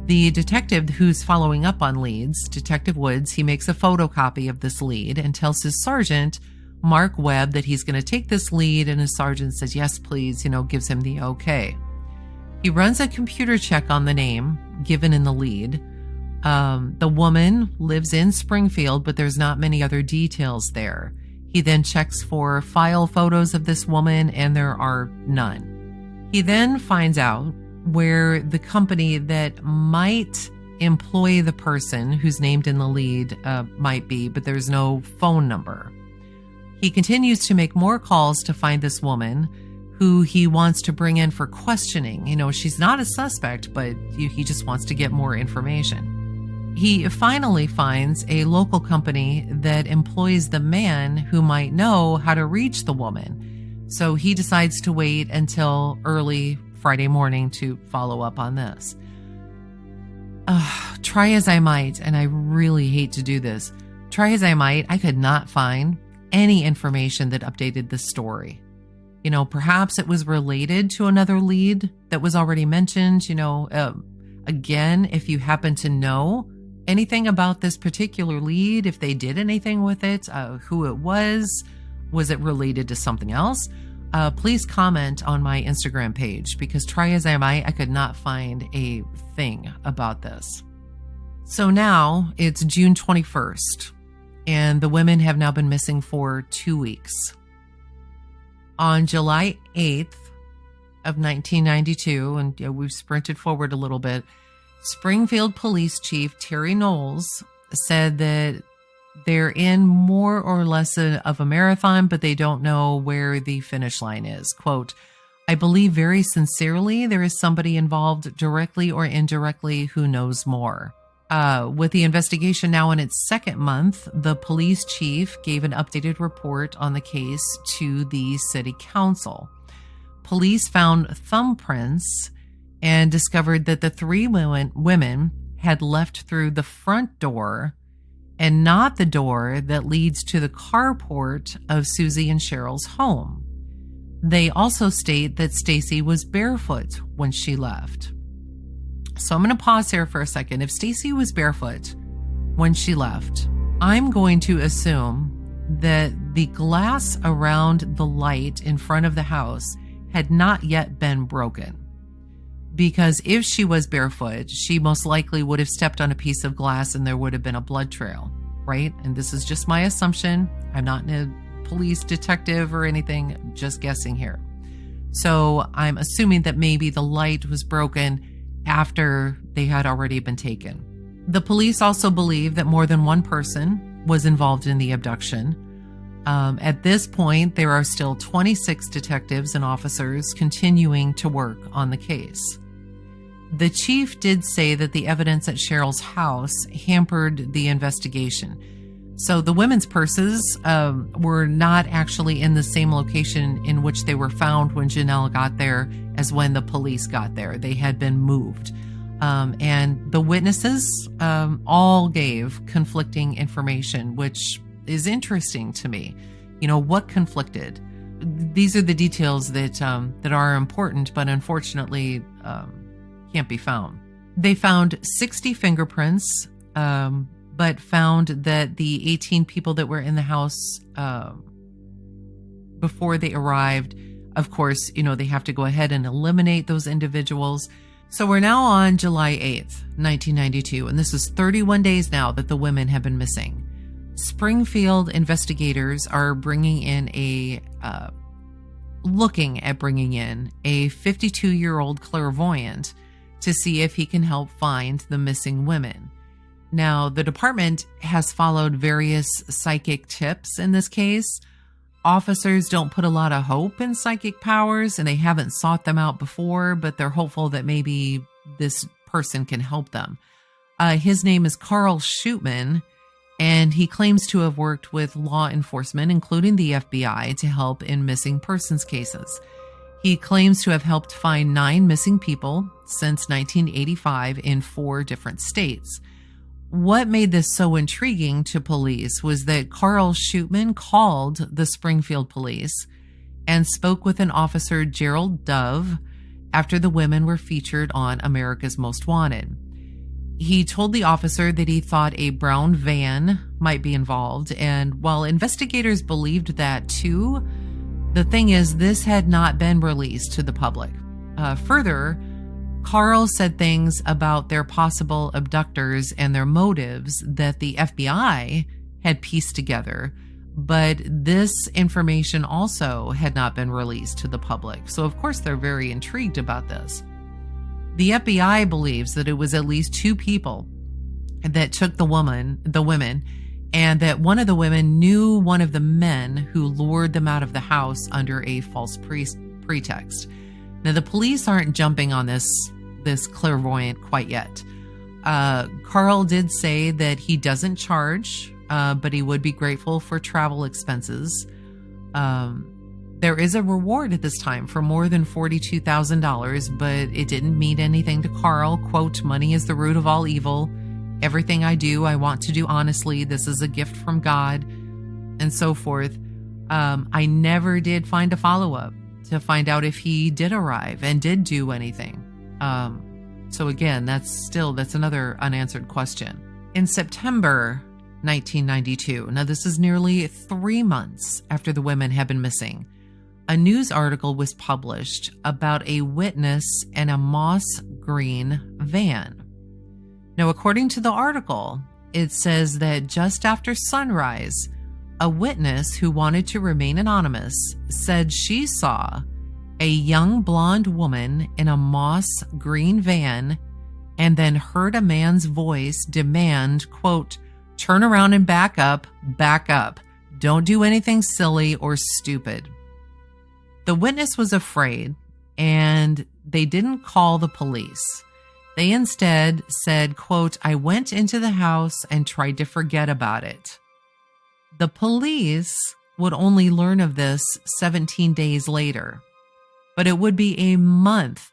the detective who's following up on leads, Detective Woods, he makes a photocopy of this lead and tells his sergeant, Mark Webb, that he's going to take this lead, and his sergeant says, yes, please, gives him the okay. He runs a computer check on the name given in the lead. The woman lives in Springfield, but there's not many other details there. He then checks for file photos of this woman, and there are none. He then finds out where the company that might employ the person who's named in the lead might be, but there's no phone number. He continues to make more calls to find this woman who he wants to bring in for questioning. She's not a suspect, but he just wants to get more information. He finally finds a local company that employs the man who might know how to reach the woman. So he decides to wait until early Friday morning to follow up on this. Try as I might, and I really hate to do this, try as I might, I could not find any information that updated the story. Perhaps it was related to another lead that was already mentioned. Again, if you happen to know anything about this particular lead, if they did anything with it, who it was it related to something else? Please comment on my Instagram page, because try as I might, I could not find a thing about this. So now it's June 21st, and the women have now been missing for 2 weeks. On July 8th of 1992, and we've sprinted forward a little bit, Springfield Police Chief Terry Knowles said that they're in more or less of a marathon, but they don't know where the finish line is. Quote, I believe very sincerely there is somebody involved directly or indirectly who knows more. With the investigation now in its 2nd month, the police chief gave an updated report on the case to the city council. Police found thumbprints and discovered that the 3 women had left through the front door and not the door that leads to the carport of Susie and Cheryl's home. They also state that Stacy was barefoot when she left. So I'm going to pause here for a second. If Stacy was barefoot when she left, I'm going to assume that the glass around the light in front of the house had not yet been broken. Because if she was barefoot, she most likely would have stepped on a piece of glass and there would have been a blood trail, right? And this is just my assumption. I'm not a police detective or anything, just guessing here. So I'm assuming that maybe the light was broken after they had already been taken. The police also believe that more than one person was involved in the abduction. At this point, there are still 26 detectives and officers continuing to work on the case. The chief did say that the evidence at Cheryl's house hampered the investigation. So the women's purses were not actually in the same location in which they were found when Janelle got there as when the police got there. They had been moved. And the witnesses all gave conflicting information, which is interesting to me. What conflicted? These are the details that are important, but unfortunately can't be found. They found 60 fingerprints, but found that the 18 people that were in the house before they arrived, of course, they have to go ahead and eliminate those individuals. So we're now on July 8th, 1992, and this is 31 days now that the women have been missing. Springfield investigators are looking at bringing in a 52-year-old clairvoyant to see if he can help find the missing women. Now, the department has followed various psychic tips in this case. Officers don't put a lot of hope in psychic powers, and they haven't sought them out before, but they're hopeful that maybe this person can help them. His name is Carl Shootman, and he claims to have worked with law enforcement, including the FBI, to help in missing persons cases. He claims to have helped find 9 missing people since 1985 in 4 different states. What made this so intriguing to police was that Carl Shootman called the Springfield police and spoke with an officer, Gerald Dove, after the women were featured on America's Most Wanted. He told the officer that he thought a brown van might be involved, and while investigators believed that too, the thing is, this had not been released to the public. Further, Carl said things about their possible abductors and their motives that the FBI had pieced together, but this information also had not been released to the public. So, of course, they're very intrigued about this. The FBI believes that it was at least 2 people that took the women, and that one of the women knew one of the men who lured them out of the house under a false pretext. Now, the police aren't jumping on this clairvoyant quite yet. Carl did say that he doesn't charge, but he would be grateful for travel expenses. There is a reward at this time for more than $42,000, but it didn't mean anything to Carl. Quote, "Money is the root of all evil. Everything I do, I want to do honestly. This is a gift from God," and so forth. I never did find a follow-up to find out if he did arrive and did do anything. So again, that's another unanswered question. In September 1992, now this is nearly 3 months after the women had been missing, a news article was published about a witness in a moss green van. Now, according to the article, it says that just after sunrise, a witness who wanted to remain anonymous said she saw a young blonde woman in a moss green van and then heard a man's voice demand, quote, "Turn around and back up. Don't do anything silly or stupid." The witness was afraid, and they didn't call the police. They instead said, quote, "I went into the house and tried to forget about it." The police would only learn of this 17 days later, but it would be a month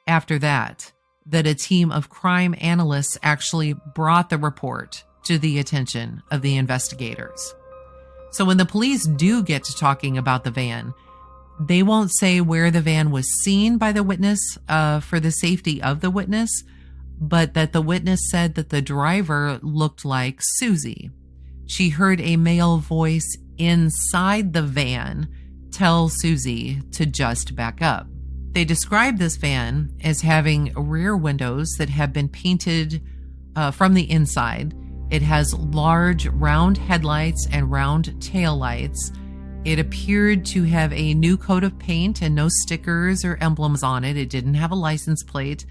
after that a team of crime analysts actually brought the report to the attention of the investigators. So when the police do get to talking about the van, they won't say where the van was seen by the witness for the safety of the witness, but that the witness said that the driver looked like Susie. She heard a male voice inside the van tell Susie to just back up. They described this van as having rear windows that have been painted from the inside. It has large round headlights and round taillights. It appeared to have a new coat of paint and no stickers or emblems on it. It didn't have a license plate.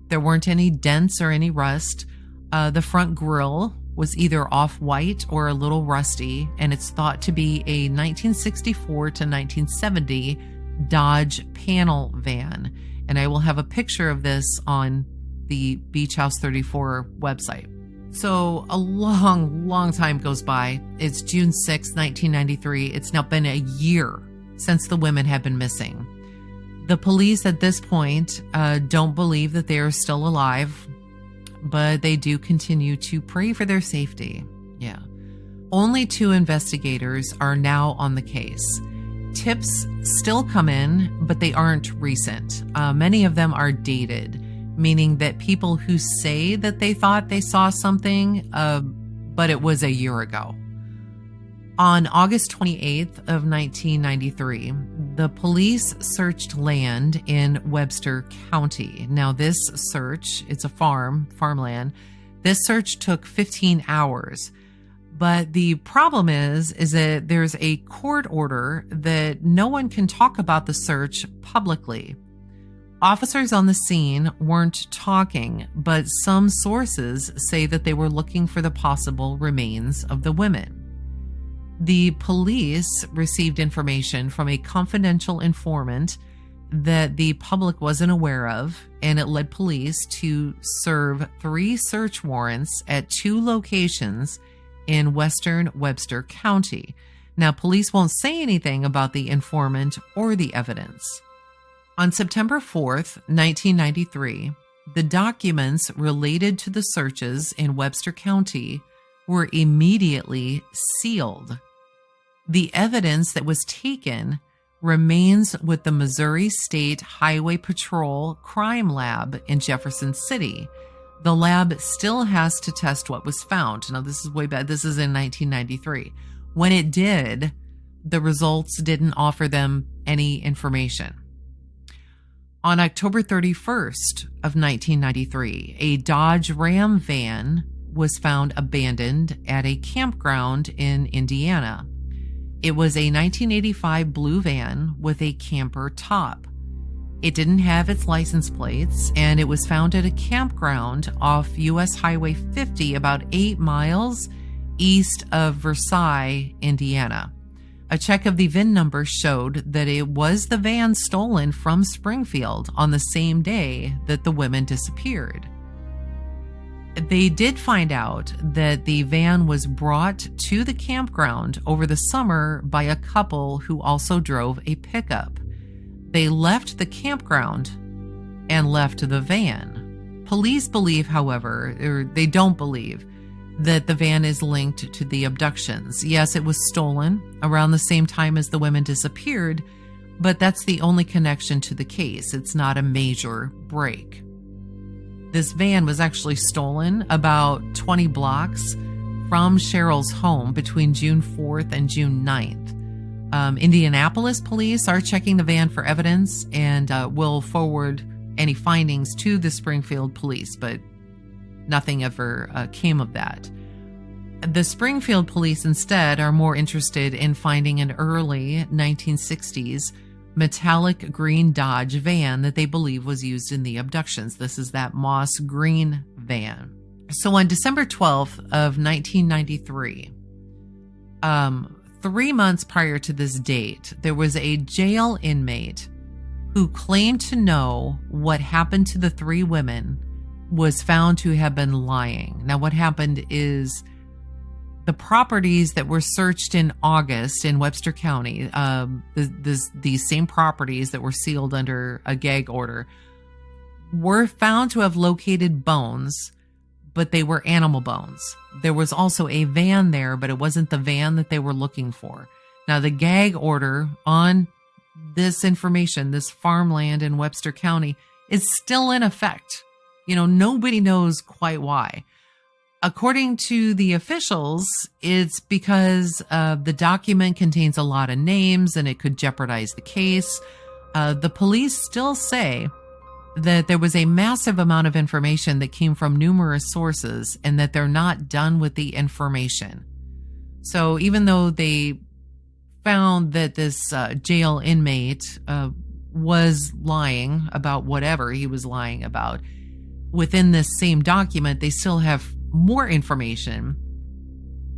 There weren't any dents or any rust. The front grille was either off-white or a little rusty, and it's thought to be a 1964 to 1970 Dodge panel van. And I will have a picture of this on the Beach House 34 website. So a long time goes by. It's June 6, 1993. It's now been a year since the women have been missing. The police at this point don't believe that they are still alive, but they do continue to pray for their safety. Yeah. Only 2 investigators are now on the case. Tips still come in, but they aren't recent. Many of them are dated, meaning that people who say that they thought they saw something, but it was a year ago. On August 28th of 1993, the police searched land in Webster County. Now this search, it's a farmland. This search took 15 hours. But the problem is that there's a court order that no one can talk about the search publicly. Officers on the scene weren't talking, but some sources say that they were looking for the possible remains of the women. The police received information from a confidential informant that the public wasn't aware of, and it led police to serve 3 search warrants at 2 locations in western Webster County. Now, police won't say anything about the informant or the evidence. On September 4th, 1993, the documents related to the searches in Webster County were immediately sealed. The evidence that was taken remains with the Missouri State Highway Patrol Crime Lab in Jefferson City. The lab still has to test what was found. Now, this is way back. This is in 1993. When it did, the results didn't offer them any information. On October 31st of 1993, a Dodge Ram van was found abandoned at a campground in Indiana. It was a 1985 blue van with a camper top. It didn't have its license plates, and it was found at a campground off U.S. Highway 50, about 8 miles east of Versailles, Indiana. A check of the VIN number showed that it was the van stolen from Springfield on the same day that the women disappeared. They did find out that the van was brought to the campground over the summer by a couple who also drove a pickup. They left the campground and left the van. Police believe, however, or they don't believe, that the van is linked to the abductions. Yes, it was stolen around the same time as the women disappeared, but that's the only connection to the case. It's not a major break. This van was actually stolen about 20 blocks from Cheryl's home between June 4th and June 9th. Indianapolis police are checking the van for evidence and will forward any findings to the Springfield police, but nothing ever came of that. The Springfield police instead are more interested in finding an early 1960s metallic green Dodge van that they believe was used in the abductions. This is that moss green van. So on December 12th of 1993, 3 months prior to this date, there was a jail inmate who claimed to know what happened to the 3 women was found to have been lying. Now, what happened is the properties that were searched in August in Webster County, these same properties that were sealed under a gag order, were found to have located bones, but they were animal bones. There was also a van there, but it wasn't the van that they were looking for. Now, the gag order on this information, this farmland in Webster County, is still in effect. Nobody knows quite why. According to the officials, it's because the document contains a lot of names and it could jeopardize the case. The police still say that there was a massive amount of information that came from numerous sources and that they're not done with the information. So even though they found that this jail inmate was lying about whatever he was lying about, within this same document, they still have more information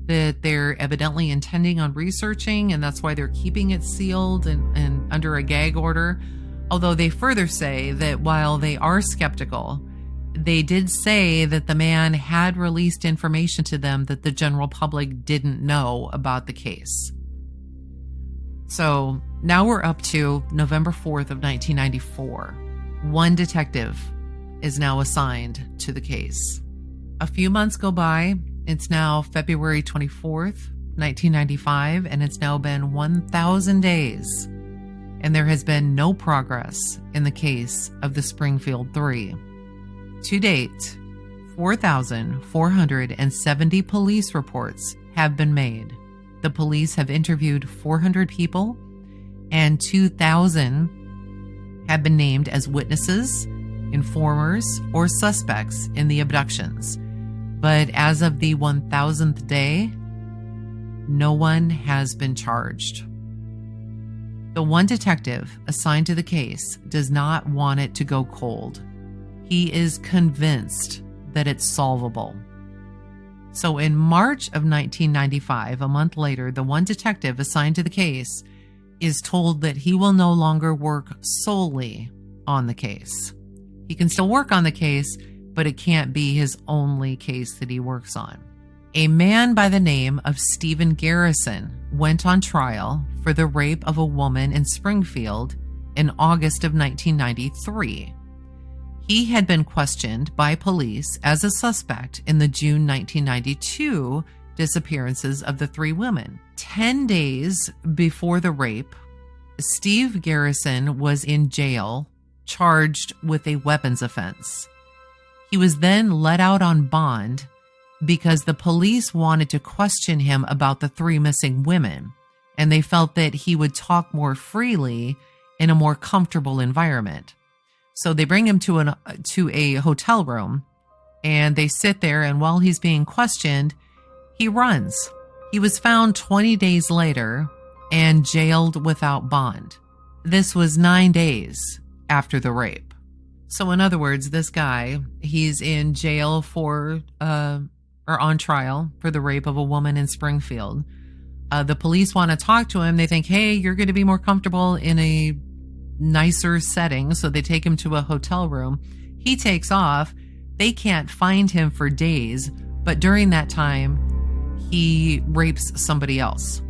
that they're evidently intending on researching, and that's why they're keeping it sealed and under a gag order. Although they further say that while they are skeptical, they did say that the man had released information to them that the general public didn't know about the case. So now we're up to November 4th of 1994. One detective is now assigned to the case. A few months go by. It's now February 24th, 1995, and it's now been 1,000 days. And there has been no progress in the case of the Springfield Three. To date, 4,470 police reports have been made. The police have interviewed 400 people, and 2,000 have been named as witnesses, informers, or suspects in the abductions. But as of the 1,000th day, no one has been charged. The one detective assigned to the case does not want it to go cold. He is convinced that it's solvable. So in March of 1995, a month later, the one detective assigned to the case is told that he will no longer work solely on the case. He can still work on the case, but it can't be his only case that he works on. A man by the name of Stephen Garrison went on trial for the rape of a woman in Springfield in August of 1993. He had been questioned by police as a suspect in the June 1992 disappearances of the 3 women. 10 days before the rape, Steve Garrison was in jail, charged with a weapons offense. He was then let out on bond because the police wanted to question him about the 3 missing women, and they felt that he would talk more freely in a more comfortable environment. So they bring him to a hotel room, and they sit there, and while he's being questioned, he runs. He was found 20 days later and jailed without bond. This was 9 days after the rape. So in other words, this guy, he's in jail or on trial for the rape of a woman in Springfield. The police want to talk to him. They think, hey, you're going to be more comfortable in a nicer setting. So they take him to a hotel room. He takes off. They can't find him for days. But during that time, he rapes somebody else.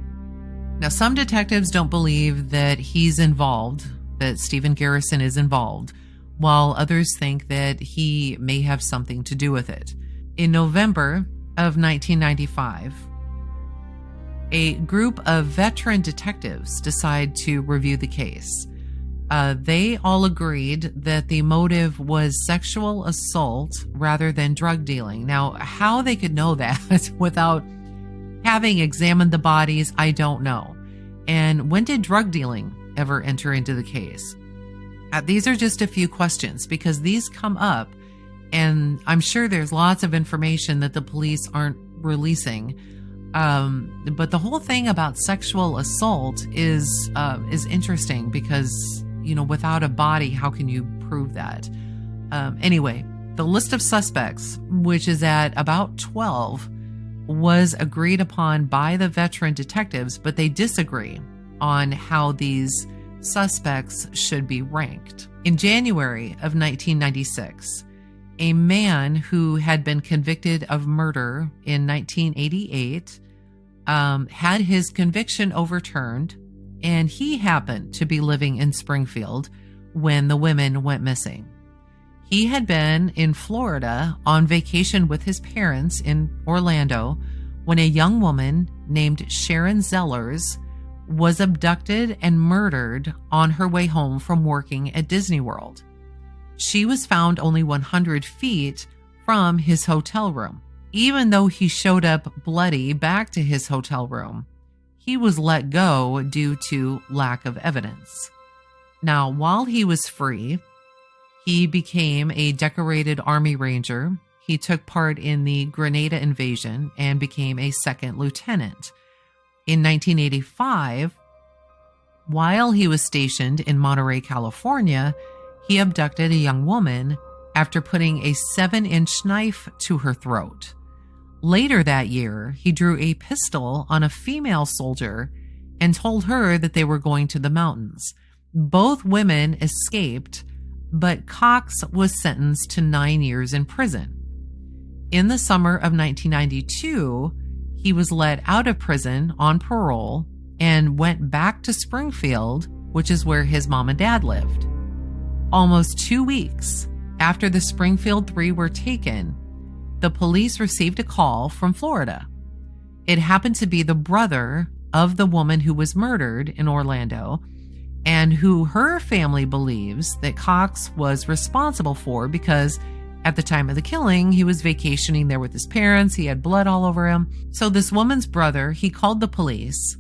Now, some detectives don't believe that he's involved, that Stephen Garrison is involved, while others think that he may have something to do with it. In November of 1995, a group of veteran detectives decide to review the case. They all agreed that the motive was sexual assault rather than drug dealing. Now, how they could know that without having examined the bodies, I don't know. And when did drug dealing ever enter into the case? These are just a few questions because these come up, and I'm sure there's lots of information that the police aren't releasing. But the whole thing about sexual assault is interesting because, without a body, how can you prove that? Anyway, the list of suspects, which is at about 12, was agreed upon by the veteran detectives, but they disagree on how these suspects should be ranked. In January of 1996, a man who had been convicted of murder in 1988 had his conviction overturned, and he happened to be living in Springfield when the women went missing. He had been in Florida on vacation with his parents in Orlando when a young woman named Sharon Zellers was abducted and murdered on her way home from working at Disney World. She was found only 100 feet from his hotel room. Even though he showed up bloody back to his hotel room, he was let go due to lack of evidence. Now, while he was free, he became a decorated Army Ranger. He took part in the Grenada invasion and became a second lieutenant. In 1985, while he was stationed in Monterey, California, he abducted a young woman after putting a 7-inch knife to her throat. Later that year, he drew a pistol on a female soldier and told her that they were going to the mountains. Both women escaped, but Cox was sentenced to 9 years in prison. In the summer of 1992, he was let out of prison on parole and went back to Springfield, which is where his mom and dad lived. Almost 2 weeks after the Springfield Three were taken, the police received a call from Florida. It happened to be the brother of the woman who was murdered in Orlando and who her family believes that Cox was responsible for because at the time of the killing, he was vacationing there with his parents. He had blood all over him. So this woman's brother, he called the police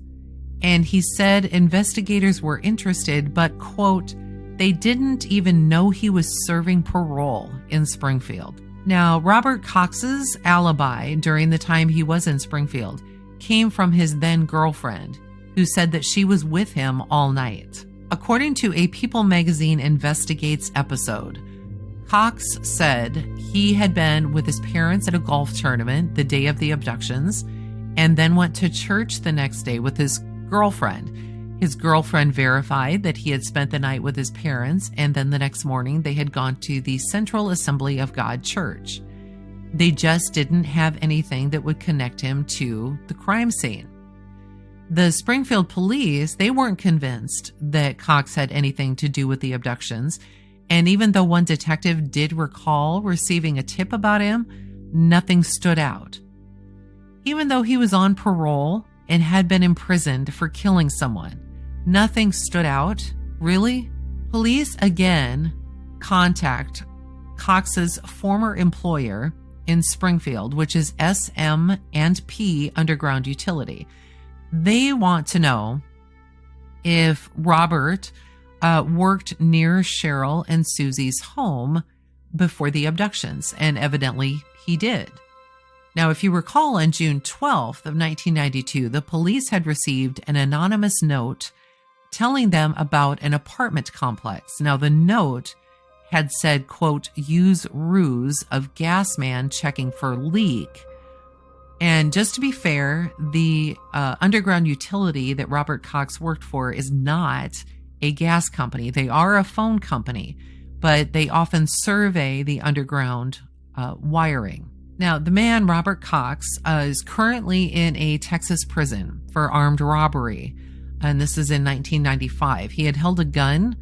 and he said investigators were interested, but, quote, they didn't even know he was serving parole in Springfield. Now, Robert Cox's alibi during the time he was in Springfield came from his then girlfriend, who said that she was with him all night. According to a People magazine Investigates episode, Cox said he had been with his parents at a golf tournament the day of the abductions and then went to church the next day with his girlfriend. His girlfriend verified that he had spent the night with his parents, and then the next morning they had gone to the Central Assembly of God Church. They just didn't have anything that would connect him to the crime scene. The Springfield police, they weren't convinced that Cox had anything to do with the abductions, and even though one detective did recall receiving a tip about him, nothing stood out. Even though he was on parole and had been imprisoned for killing someone, nothing stood out. Really? Police again contact Cox's former employer in Springfield, which is SM&P Underground Utility. They want to know if Robert worked near Cheryl and Susie's home before the abductions, and evidently he did. Now, if you recall, on June 12th of 1992, the police had received an anonymous note telling them about an apartment complex. Now, the note had said, quote, use ruse of gas man checking for leak. And just to be fair, the underground utility that Robert Cox worked for is not a gas company. They are a phone company, but they often survey the underground wiring. Now, the man, Robert Cox, is currently in a Texas prison for armed robbery, and this is in 1995. He had held a gun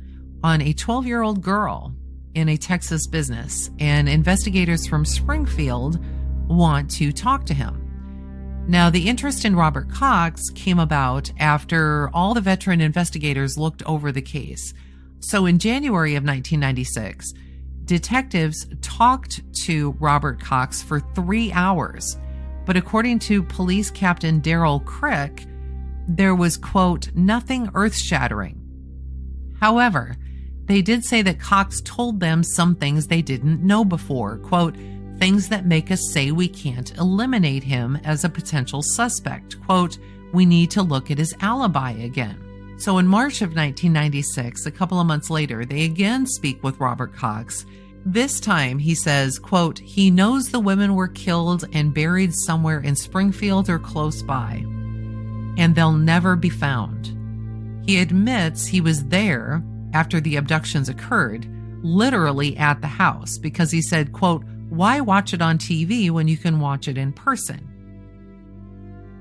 on a 12-year-old girl in a Texas business, and investigators from Springfield want to talk to him. Now, the interest in Robert Cox came about after all the veteran investigators looked over the case. So in January of 1996, detectives talked to Robert Cox for 3 hours. But according to Police Captain Darrell Crick, there was, quote, nothing earth-shattering. However, they did say that Cox told them some things they didn't know before, quote, things that make us say we can't eliminate him as a potential suspect. Quote, we need to look at his alibi again. So in March of 1996, a couple of months later, they again speak with Robert Cox. This time he says, quote, he knows the women were killed and buried somewhere in Springfield or close by, and they'll never be found. He admits he was there after the abductions occurred, literally at the house, because he said, quote, why watch it on TV when you can watch it in person?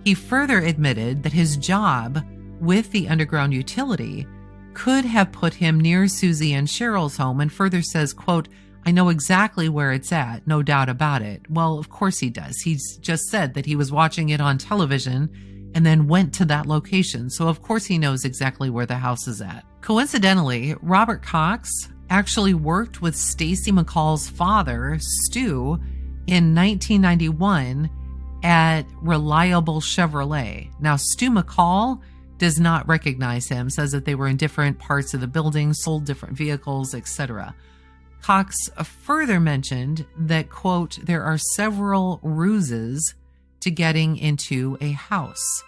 He further admitted that his job with the underground utility could have put him near Susie and Cheryl's home, and further says, quote, I know exactly where it's at, no doubt about it. Well, of course he does. He's just said that he was watching it on television and then went to that location. So of course he knows exactly where the house is at. Coincidentally, Robert Cox actually worked with Stacy McCall's father, Stu, in 1991 at Reliable Chevrolet. Now, Stu McCall does not recognize him, says that they were in different parts of the building, sold different vehicles, etc. Cox further mentioned that, quote, there are several ruses to getting into a house.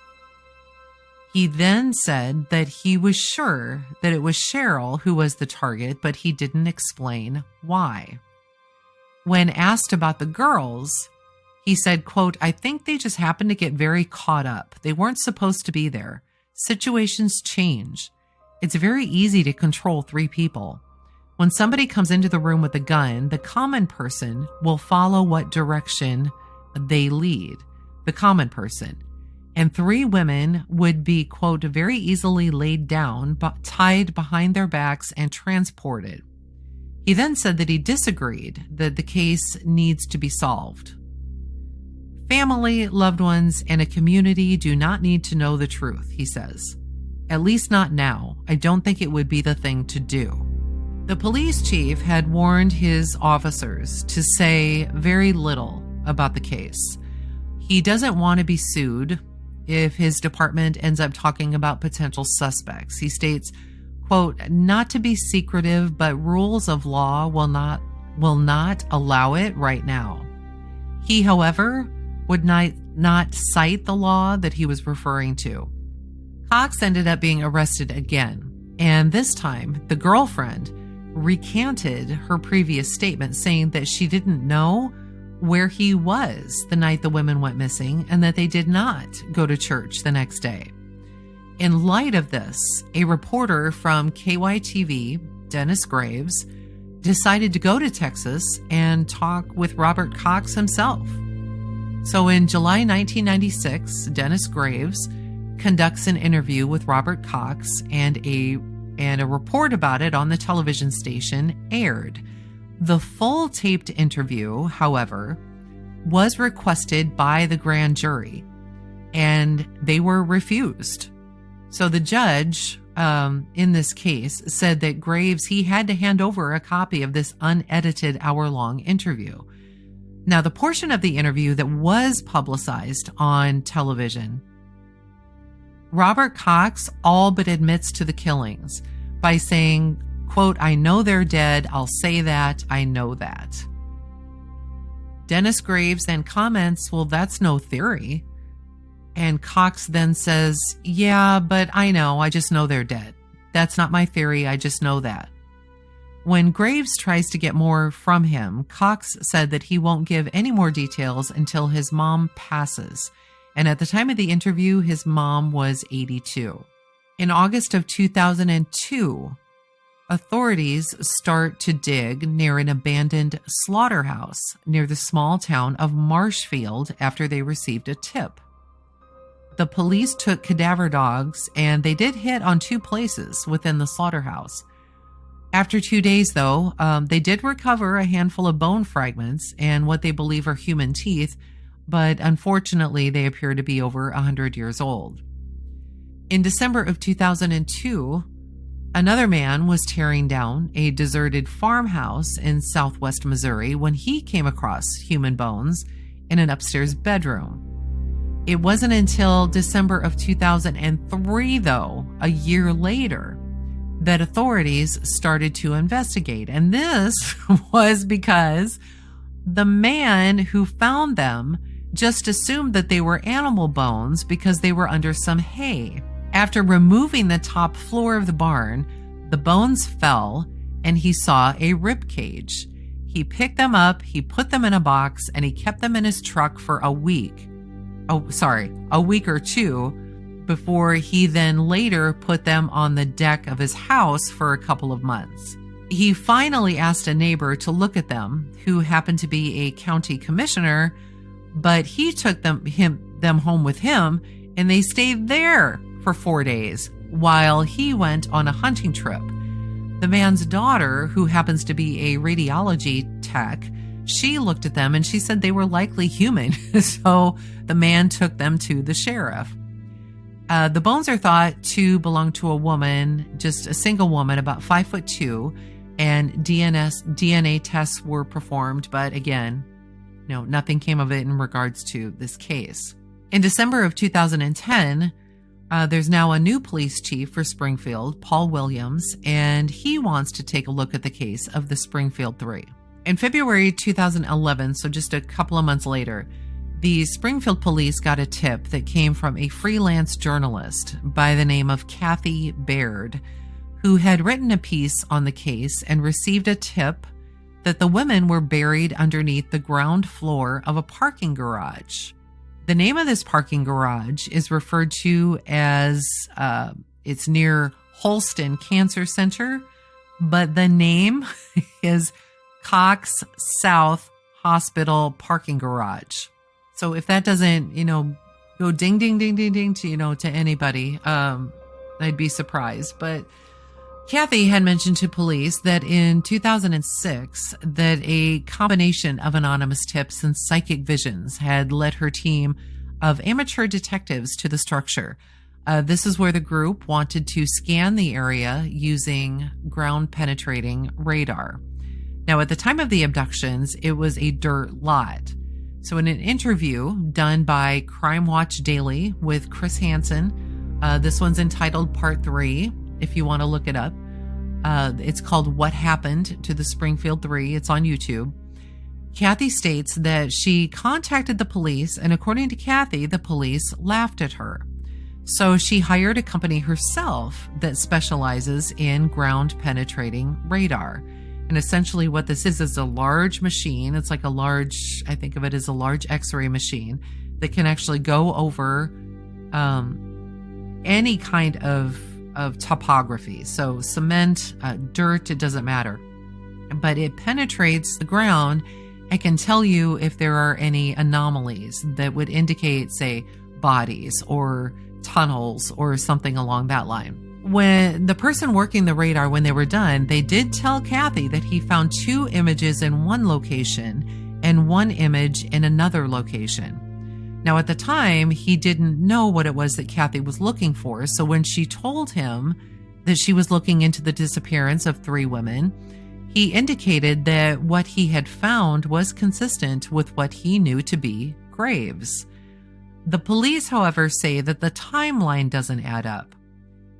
He then said that he was sure that it was Cheryl who was the target, but he didn't explain why. When asked about the girls, he said, quote, I think they just happened to get very caught up. They weren't supposed to be there. Situations change. It's very easy to control 3 people. When somebody comes into the room with a gun, the common person will follow what direction they lead. The common person. And 3 women would be, quote, very easily laid down, but tied behind their backs and transported. He then said that he disagreed, that the case needs to be solved. Family, loved ones, and a community do not need to know the truth, he says. At least not now. I don't think it would be the thing to do. The police chief had warned his officers to say very little about the case. He doesn't want to be sued if his department ends up talking about potential suspects. He states, quote, not to be secretive, but rules of law will not allow it right now. He, however, would not cite the law that he was referring to. Cox ended up being arrested again, and this time the girlfriend recanted her previous statement, saying that she didn't know where he was the night the women went missing and that they did not go to church the next day. In light of this, a reporter from KYTV, Dennis Graves, decided to go to Texas and talk with Robert Cox himself. So in July 1996, Dennis Graves conducts an interview with Robert Cox, and a report about it on the television station aired. The full taped interview, however, was requested by the grand jury, and they were refused. So the judge in this case said that Graves, he had to hand over a copy of this unedited hour-long interview. Now, the portion of the interview that was publicized on television, Robert Cox all but admits to the killings by saying, quote, "I know they're dead. I'll say that. I know that." Dennis Graves then comments, "Well, that's no theory." And Cox then says, "Yeah, but I know. I just know they're dead. That's not my theory. I just know that." When Graves tries to get more from him, Cox said that he won't give any more details until his mom passes. And at the time of the interview, his mom was 82. In August of 2002, authorities start to dig near an abandoned slaughterhouse near the small town of Marshfield after they received a tip. The police took cadaver dogs, and they did hit on 2 places within the slaughterhouse. After 2 days, though, they did recover a handful of bone fragments and what they believe are human teeth, but unfortunately, they appear to be over 100 years old. In December of 2002, another man was tearing down a deserted farmhouse in southwest Missouri when he came across human bones in an upstairs bedroom. It wasn't until December of 2003, though, a year later, that authorities started to investigate. And this was because the man who found them just assumed that they were animal bones because they were under some hay. After removing the top floor of the barn, the bones fell and he saw a rib cage. He picked them up, he put them in a box, and he kept them in his truck for a week or 2 before he then later put them on the deck of his house for a couple of months. He finally asked a neighbor to look at them, who happened to be a county commissioner, but he took them home with him, and they stayed there for 4 days while he went on a hunting trip. The man's daughter, who happens to be a radiology tech, she looked at them and she said they were likely human. So the man took them to the sheriff. The bones are thought to belong to a woman, just a single woman, about 5'2", and DNA tests were performed, but again, nothing came of it in regards to this case. In December of 2010, there's now a new police chief for Springfield, Paul Williams, and he wants to take a look at the case of the Springfield Three. In February 2011, so just a couple of months later, the Springfield police got a tip that came from a freelance journalist by the name of Kathy Baird, who had written a piece on the case and received a tip that the women were buried underneath the ground floor of a parking garage. The name of this parking garage is referred to as, it's near Holston Cancer Center, but the name is Cox South Hospital Parking Garage. So if that doesn't, go ding, ding, ding, ding, ding to anybody, I'd be surprised. But Kathy had mentioned to police that in 2006, that a combination of anonymous tips and psychic visions had led her team of amateur detectives to the structure. This is where the group wanted to scan the area using ground-penetrating radar. Now, at the time of the abductions, it was a dirt lot. So in an interview done by Crime Watch Daily with Chris Hansen, this one's entitled Part 3, if you want to look it up. It's called What Happened to the Springfield Three. It's on YouTube. Kathy states that she contacted the police, and according to Kathy, the police laughed at her. So she hired a company herself that specializes in ground-penetrating radar. And essentially what this is a large machine. It's like I think of it as a large X-ray machine that can actually go over any kind of topography. So cement, dirt, it doesn't matter. But it penetrates the ground and can tell you if there are any anomalies that would indicate, say, bodies or tunnels or something along that line. When the person working the radar, when they were done, they did tell Kathy that he found 2 images in one location and 1 image in another location. Now, at the time, he didn't know what it was that Kathy was looking for. So when she told him that she was looking into the disappearance of 3 women, he indicated that what he had found was consistent with what he knew to be graves. The police, however, say that the timeline doesn't add up.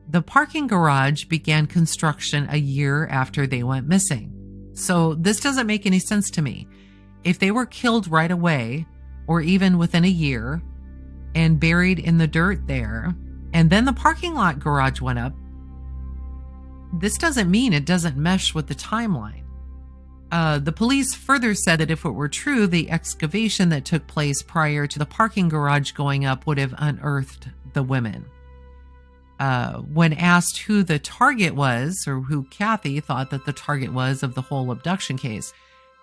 The parking garage began construction a year after they went missing. So this doesn't make any sense to me. If they were killed right away, or even within a year, and buried in the dirt there, and then the parking lot garage went up, this doesn't mean it doesn't mesh with the timeline. The police further said that if it were true, the excavation that took place prior to the parking garage going up would have unearthed the women. When asked who the target was, or who Kathy thought that the target was of the whole abduction case,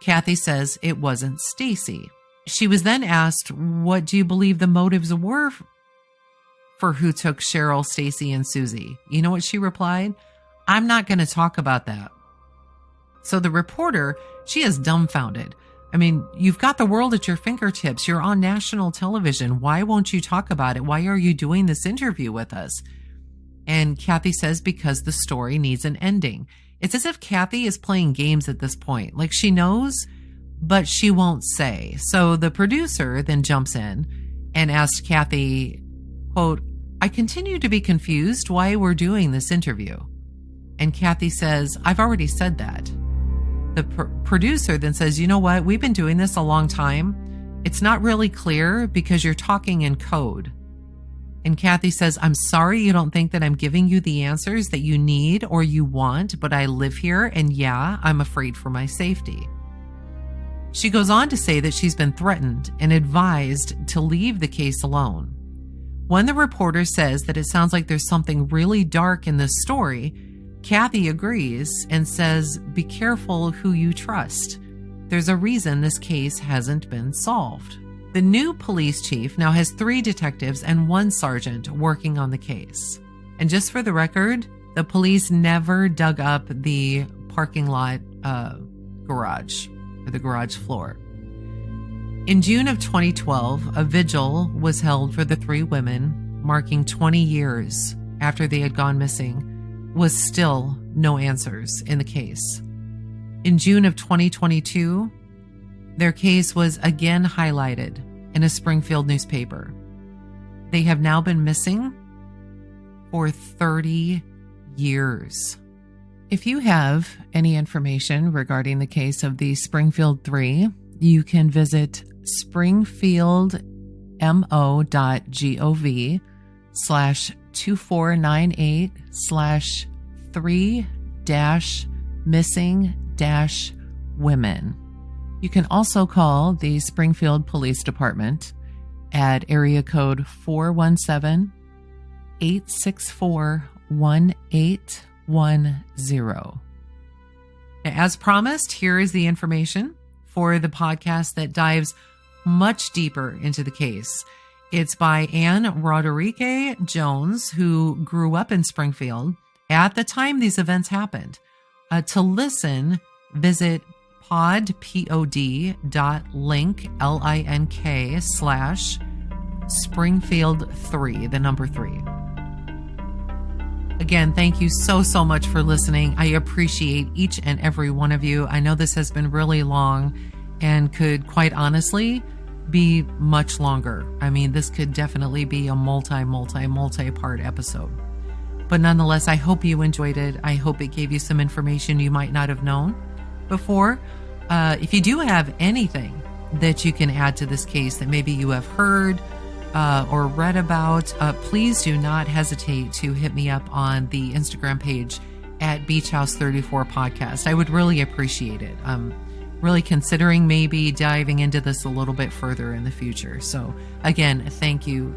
Kathy says it wasn't Stacy. She was then asked, what do you believe the motives were for who took Cheryl, Stacy, and Susie? You know what she replied? I'm not going to talk about that. So the reporter, she is dumbfounded. I mean, you've got the world at your fingertips. You're on national television. Why won't you talk about it? Why are you doing this interview with us? And Kathy says, because the story needs an ending. It's as if Kathy is playing games at this point. Like she knows, but she won't say. So the producer then jumps in and asks Kathy, quote, I continue to be confused why we're doing this interview. And Kathy says, I've already said that. The producer then says, you know what? We've been doing this a long time. It's not really clear because you're talking in code. And Kathy says, I'm sorry you don't think that I'm giving you the answers that you need or you want, but I live here and yeah, I'm afraid for my safety. She goes on to say that she's been threatened and advised to leave the case alone. When the reporter says that it sounds like there's something really dark in this story, Kathy agrees and says, be careful who you trust. There's a reason this case hasn't been solved. The new police chief now has 3 detectives and 1 sergeant working on the case. And just for the record, the police never dug up the parking lot garage or the garage floor. In June of 2012, a vigil was held for the 3 women, marking 20 years after they had gone missing. Was still no answers in the case. In June of 2022, their case was again highlighted in a Springfield newspaper. They have now been missing for 30 years. If you have any information regarding the case of the Springfield Three, you can visit springfield.gov/2498/3-missing-women. You can also call the Springfield Police Department at area code 417-864-1810. As promised, here is the information for the podcast that dives much deeper into the case. It's by Anne Roderique Jones, who grew up in Springfield at the time these events happened. To listen, visit pod.link/Springfield 3, the number 3. Again, thank you so much for listening. I appreciate each and every one of you. I know this has been really long and could quite honestly be much longer. I mean, this could definitely be a multi-part episode. But nonetheless, I hope you enjoyed it. I hope it gave you some information you might not have known before. If you do have anything that you can add to this case that maybe you have heard or read about, please do not hesitate to hit me up on the Instagram page at Beach House 34 Podcast. I would really appreciate it. I'm really considering maybe diving into this a little bit further in the future. So again, thank you.